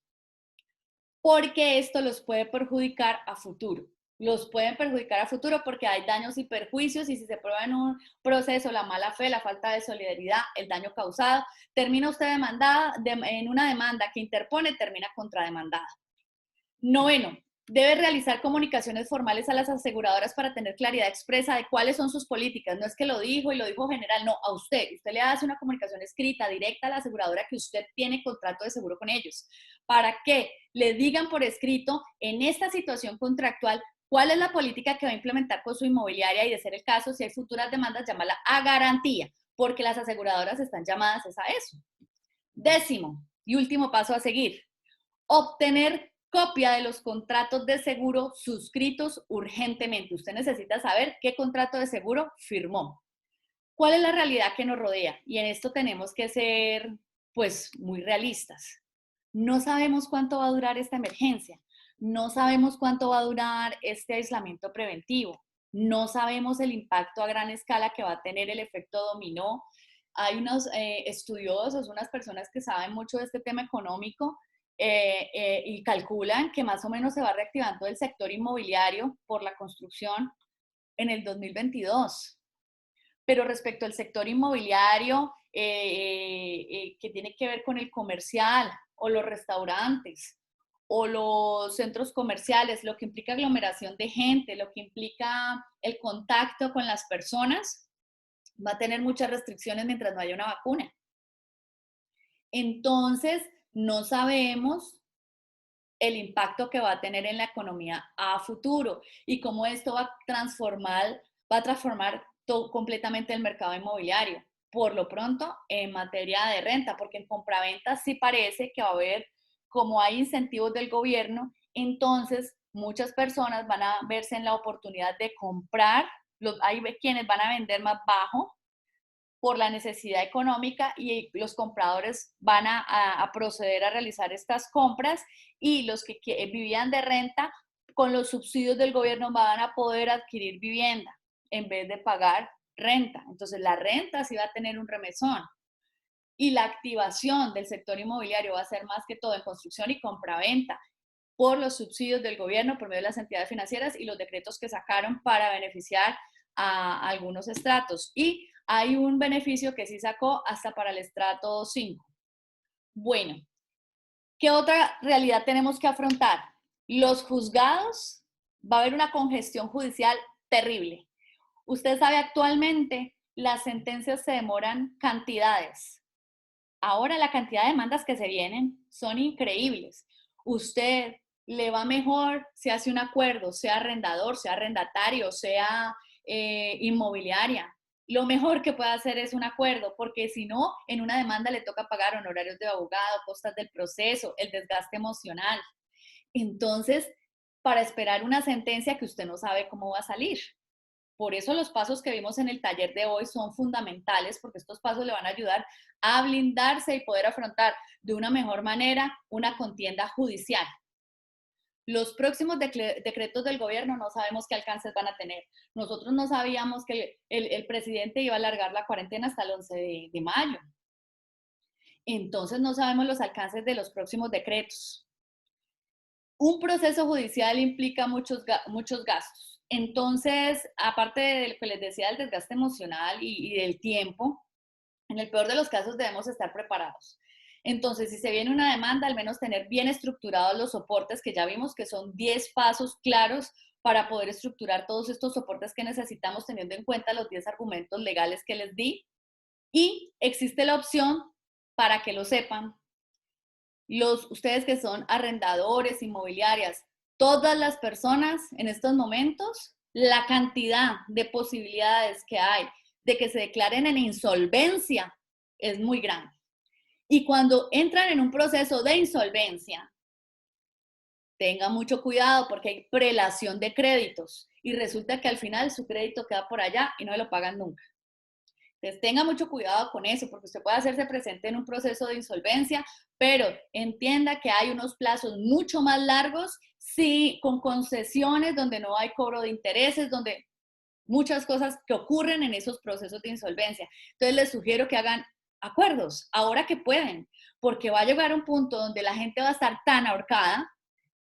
porque esto los puede perjudicar a futuro. Los pueden perjudicar a futuro porque hay daños y perjuicios, y si se prueba en un proceso la mala fe, la falta de solidaridad, el daño causado, termina usted demandada, en una demanda que interpone, termina contrademandada. Noveno, debe realizar comunicaciones formales a las aseguradoras para tener claridad expresa de cuáles son sus políticas. No es que lo dijo y lo dijo general, no, a usted. Usted le hace una comunicación escrita, directa a la aseguradora que usted tiene contrato de seguro con ellos, para que le digan por escrito en esta situación contractual cuál es la política que va a implementar con su inmobiliaria, y de ser el caso, si hay futuras demandas, llamarla a garantía, porque las aseguradoras están llamadas a eso. Décimo y último paso a seguir, obtener copia de los contratos de seguro suscritos urgentemente. Usted necesita saber qué contrato de seguro firmó. ¿Cuál es la realidad que nos rodea? Y en esto tenemos que ser, pues, muy realistas. No sabemos cuánto va a durar esta emergencia. No sabemos cuánto va a durar este aislamiento preventivo. No sabemos el impacto a gran escala que va a tener el efecto dominó. Hay unos estudiosos, unas personas que saben mucho de este tema económico, y calculan que más o menos se va reactivando el sector inmobiliario por la construcción en el 2022. Pero respecto al sector inmobiliario que tiene que ver con el comercial o los restaurantes o los centros comerciales, lo que implica aglomeración de gente, lo que implica el contacto con las personas, va a tener muchas restricciones mientras no haya una vacuna. Entonces, no sabemos el impacto que va a tener en la economía a futuro y cómo esto va a transformar completamente el mercado inmobiliario, por lo pronto en materia de renta, porque en compraventa sí parece que va a haber, como hay incentivos del gobierno, entonces muchas personas van a verse en la oportunidad de comprar, hay quienes van a vender más bajo por la necesidad económica y los compradores van a proceder a realizar estas compras y los que vivían de renta con los subsidios del gobierno van a poder adquirir vivienda en vez de pagar renta. Entonces la renta sí va a tener un remesón y la activación del sector inmobiliario va a ser más que todo en construcción y compraventa por los subsidios del gobierno por medio de las entidades financieras y los decretos que sacaron para beneficiar a algunos estratos. Y hay un beneficio que sí sacó hasta para el estrato 5. Bueno, ¿qué otra realidad tenemos que afrontar? Los juzgados, va a haber una congestión judicial terrible. Usted sabe, actualmente las sentencias se demoran cantidades. Ahora la cantidad de demandas que se vienen son increíbles. Usted le va mejor si hace un acuerdo, sea arrendador, sea arrendatario, sea inmobiliaria. Lo mejor que puede hacer es un acuerdo, porque si no, en una demanda le toca pagar honorarios de abogado, costas del proceso, el desgaste emocional. Entonces, para esperar una sentencia que usted no sabe cómo va a salir. Por eso los pasos que vimos en el taller de hoy son fundamentales, porque estos pasos le van a ayudar a blindarse y poder afrontar de una mejor manera una contienda judicial. Los próximos decretos del gobierno no sabemos qué alcances van a tener. Nosotros no sabíamos que el presidente iba a alargar la cuarentena hasta el 11 de mayo. Entonces no sabemos los alcances de los próximos decretos. Un proceso judicial implica muchos gastos. Entonces, aparte de lo que les decía del desgaste emocional y del tiempo, en el peor de los casos debemos estar preparados. Entonces, si se viene una demanda, al menos tener bien estructurados los soportes, que ya vimos que son 10 pasos claros para poder estructurar todos estos soportes que necesitamos teniendo en cuenta los 10 argumentos legales que les di. Y existe la opción, para que lo sepan, ustedes que son arrendadores, inmobiliarias, todas las personas en estos momentos, la cantidad de posibilidades que hay de que se declaren en insolvencia es muy grande. Y cuando entran en un proceso de insolvencia, tengan mucho cuidado porque hay prelación de créditos y resulta que al final su crédito queda por allá y no lo pagan nunca. Entonces tenga mucho cuidado con eso porque usted puede hacerse presente en un proceso de insolvencia, pero entienda que hay unos plazos mucho más largos, sí, con concesiones donde no hay cobro de intereses, donde muchas cosas que ocurren en esos procesos de insolvencia. Entonces les sugiero que hagan acuerdos ahora que pueden, porque va a llegar un punto donde la gente va a estar tan ahorcada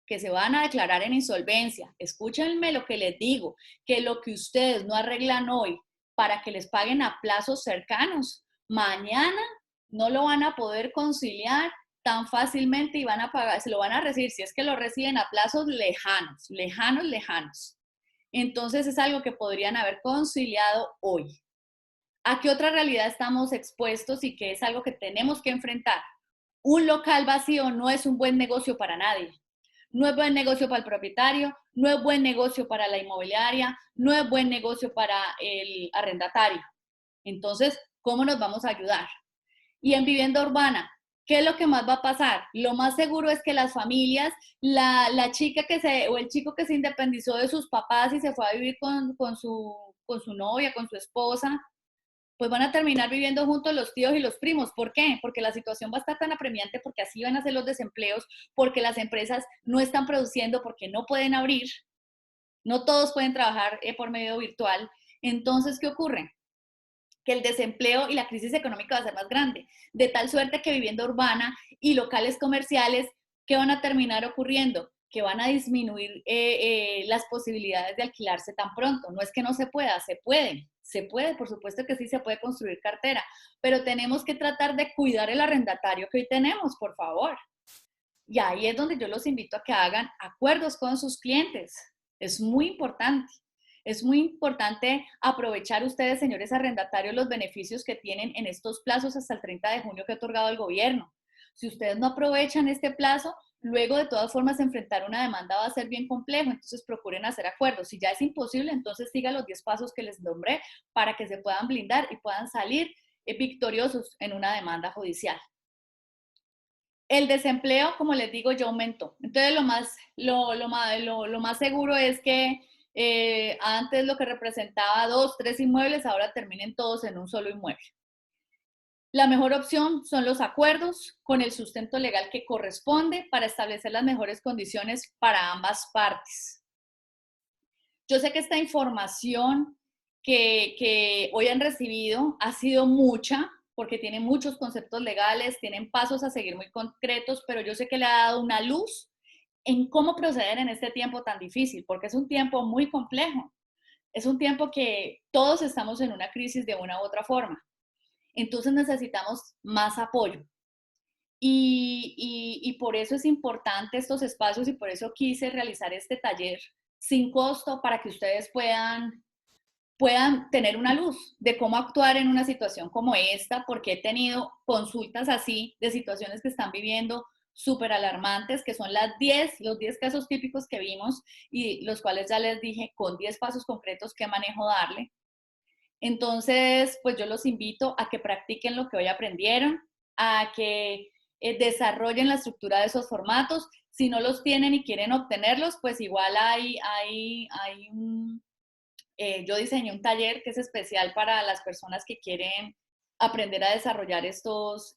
que se van a declarar en insolvencia. Escúchenme lo que les digo, que lo que ustedes no arreglan hoy para que les paguen a plazos cercanos, mañana no lo van a poder conciliar tan fácilmente y van a pagar, se lo van a recibir, si es que lo reciben a plazos lejanos, lejanos, lejanos. Entonces es algo que podrían haber conciliado hoy. ¿A qué otra realidad estamos expuestos y que es algo que tenemos que enfrentar? Un local vacío no es un buen negocio para nadie. No es buen negocio para el propietario, no es buen negocio para la inmobiliaria, no es buen negocio para el arrendatario. Entonces, ¿cómo nos vamos a ayudar? Y en vivienda urbana, ¿qué es lo que más va a pasar? Lo más seguro es que las familias, la chica o el chico que se independizó de sus papás y se fue a vivir con su novia, con su esposa, pues van a terminar viviendo juntos los tíos y los primos. ¿Por qué? Porque la situación va a estar tan apremiante, porque así van a ser los desempleos, porque las empresas no están produciendo, porque no pueden abrir, no todos pueden trabajar por medio virtual. Entonces, ¿qué ocurre? Que el desempleo y la crisis económica va a ser más grande, de tal suerte que vivienda urbana y locales comerciales, ¿qué van a terminar ocurriendo? Que van a disminuir las posibilidades de alquilarse tan pronto. No es que no se pueda, se puede, por supuesto que sí se puede construir cartera, pero tenemos que tratar de cuidar el arrendatario que hoy tenemos, por favor. Y ahí es donde yo los invito a que hagan acuerdos con sus clientes. Es muy importante. Es muy importante aprovechar ustedes, señores arrendatarios, los beneficios que tienen en estos plazos hasta el 30 de junio que ha otorgado el gobierno. Si ustedes no aprovechan este plazo, luego de todas formas enfrentar una demanda va a ser bien complejo, entonces procuren hacer acuerdos. Si ya es imposible, entonces sigan los 10 pasos que les nombré para que se puedan blindar y puedan salir victoriosos en una demanda judicial. El desempleo, como les digo, ya aumentó. Entonces, lo más seguro es que antes lo que representaba 2, 3 inmuebles, ahora terminen todos en un solo inmueble. La mejor opción son los acuerdos con el sustento legal que corresponde para establecer las mejores condiciones para ambas partes. Yo sé que esta información que hoy han recibido ha sido mucha, porque tiene muchos conceptos legales, tienen pasos a seguir muy concretos, pero yo sé que le ha dado una luz en cómo proceder en este tiempo tan difícil, porque es un tiempo muy complejo. Es un tiempo que todos estamos en una crisis de una u otra forma. Entonces necesitamos más apoyo. Y por eso es importante estos espacios y por eso quise realizar este taller sin costo para que ustedes puedan tener una luz de cómo actuar en una situación como esta, porque he tenido consultas así de situaciones que están viviendo súper alarmantes, que son los 10 casos típicos que vimos y los cuales ya les dije con 10 pasos concretos qué manejo darle. Entonces, pues yo los invito a que practiquen lo que hoy aprendieron, a que desarrollen la estructura de esos formatos. Si no los tienen y quieren obtenerlos, pues igual yo diseñé un taller que es especial para las personas que quieren aprender a desarrollar estos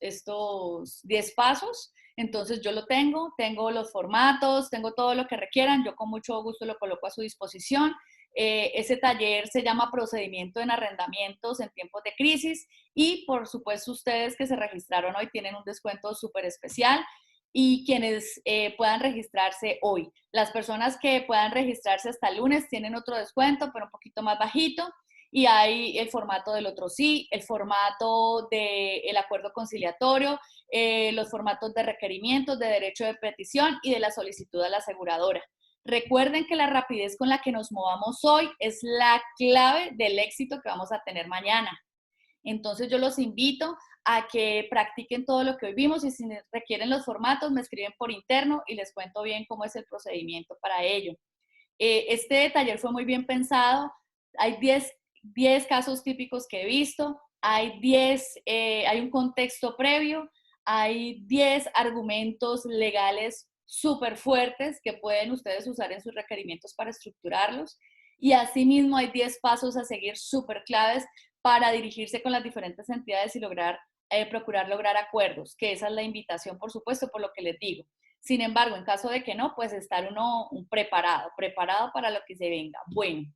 10 pasos. Entonces yo tengo los formatos, tengo todo lo que requieran, yo con mucho gusto lo coloco a su disposición. Ese taller se llama Procedimiento en Arrendamientos en Tiempos de Crisis y por supuesto ustedes que se registraron hoy tienen un descuento súper especial y quienes puedan registrarse hoy. Las personas que puedan registrarse hasta el lunes tienen otro descuento, pero un poquito más bajito. Y hay el formato del otro sí, el formato del acuerdo conciliatorio, los formatos de requerimientos, de derecho de petición y de la solicitud a la aseguradora. Recuerden que la rapidez con la que nos movamos hoy es la clave del éxito que vamos a tener mañana. Entonces yo los invito a que practiquen todo lo que hoy vimos y si requieren los formatos me escriben por interno y les cuento bien cómo es el procedimiento para ello. Este taller fue muy bien pensado, hay 10 casos típicos que he visto, hay un contexto previo, hay 10 argumentos legales súper fuertes que pueden ustedes usar en sus requerimientos para estructurarlos y asimismo hay 10 pasos a seguir súper claves para dirigirse con las diferentes entidades y procurar lograr acuerdos, que esa es la invitación, por supuesto, por lo que les digo. Sin embargo, en caso de que no, pues estar uno preparado para lo que se venga. Bueno,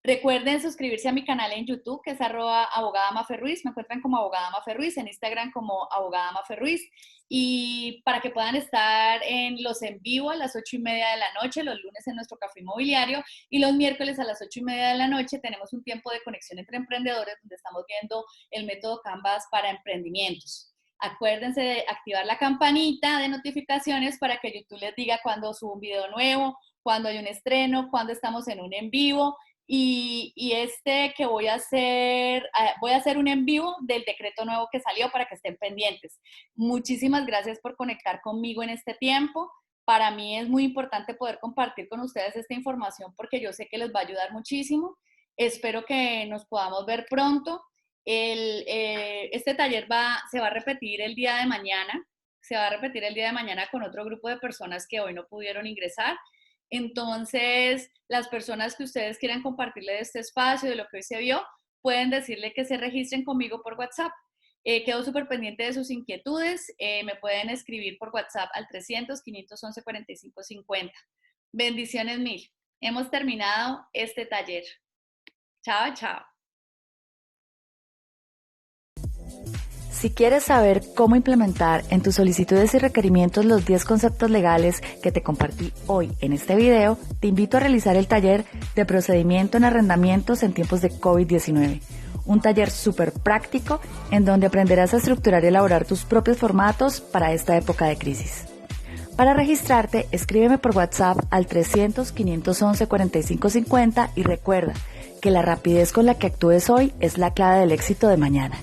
recuerden suscribirse a mi canal en YouTube, que es @abogadamaferruiz. Me encuentran como abogadamaferruiz, en Instagram como abogadamaferruiz. Y para que puedan estar en los en vivo a las 8:30 de la noche, los lunes en nuestro café inmobiliario y los miércoles a las 8:30 de la noche tenemos un tiempo de conexión entre emprendedores donde estamos viendo el método Canvas para emprendimientos. Acuérdense de activar la campanita de notificaciones para que YouTube les diga cuando subo un video nuevo, cuando hay un estreno, cuando estamos en un en vivo. Y que voy a hacer un en vivo del decreto nuevo que salió para que estén pendientes. Muchísimas gracias por conectar conmigo en este tiempo. Para mí es muy importante poder compartir con ustedes esta información porque yo sé que les va a ayudar muchísimo. Espero que nos podamos ver pronto. Este taller se va a repetir el día de mañana. Se va a repetir el día de mañana con otro grupo de personas que hoy no pudieron ingresar. Entonces, las personas que ustedes quieran compartirle de este espacio, de lo que hoy se vio, pueden decirle que se registren conmigo por WhatsApp. Quedo súper pendiente de sus inquietudes. Me pueden escribir por WhatsApp al 300-511-4550. Bendiciones mil. Hemos terminado este taller. Chao, chao. Si quieres saber cómo implementar en tus solicitudes y requerimientos los 10 conceptos legales que te compartí hoy en este video, te invito a realizar el taller de procedimiento en arrendamientos en tiempos de COVID-19. Un taller súper práctico en donde aprenderás a estructurar y elaborar tus propios formatos para esta época de crisis. Para registrarte, escríbeme por WhatsApp al 300-511-4550 y recuerda que la rapidez con la que actúes hoy es la clave del éxito de mañana.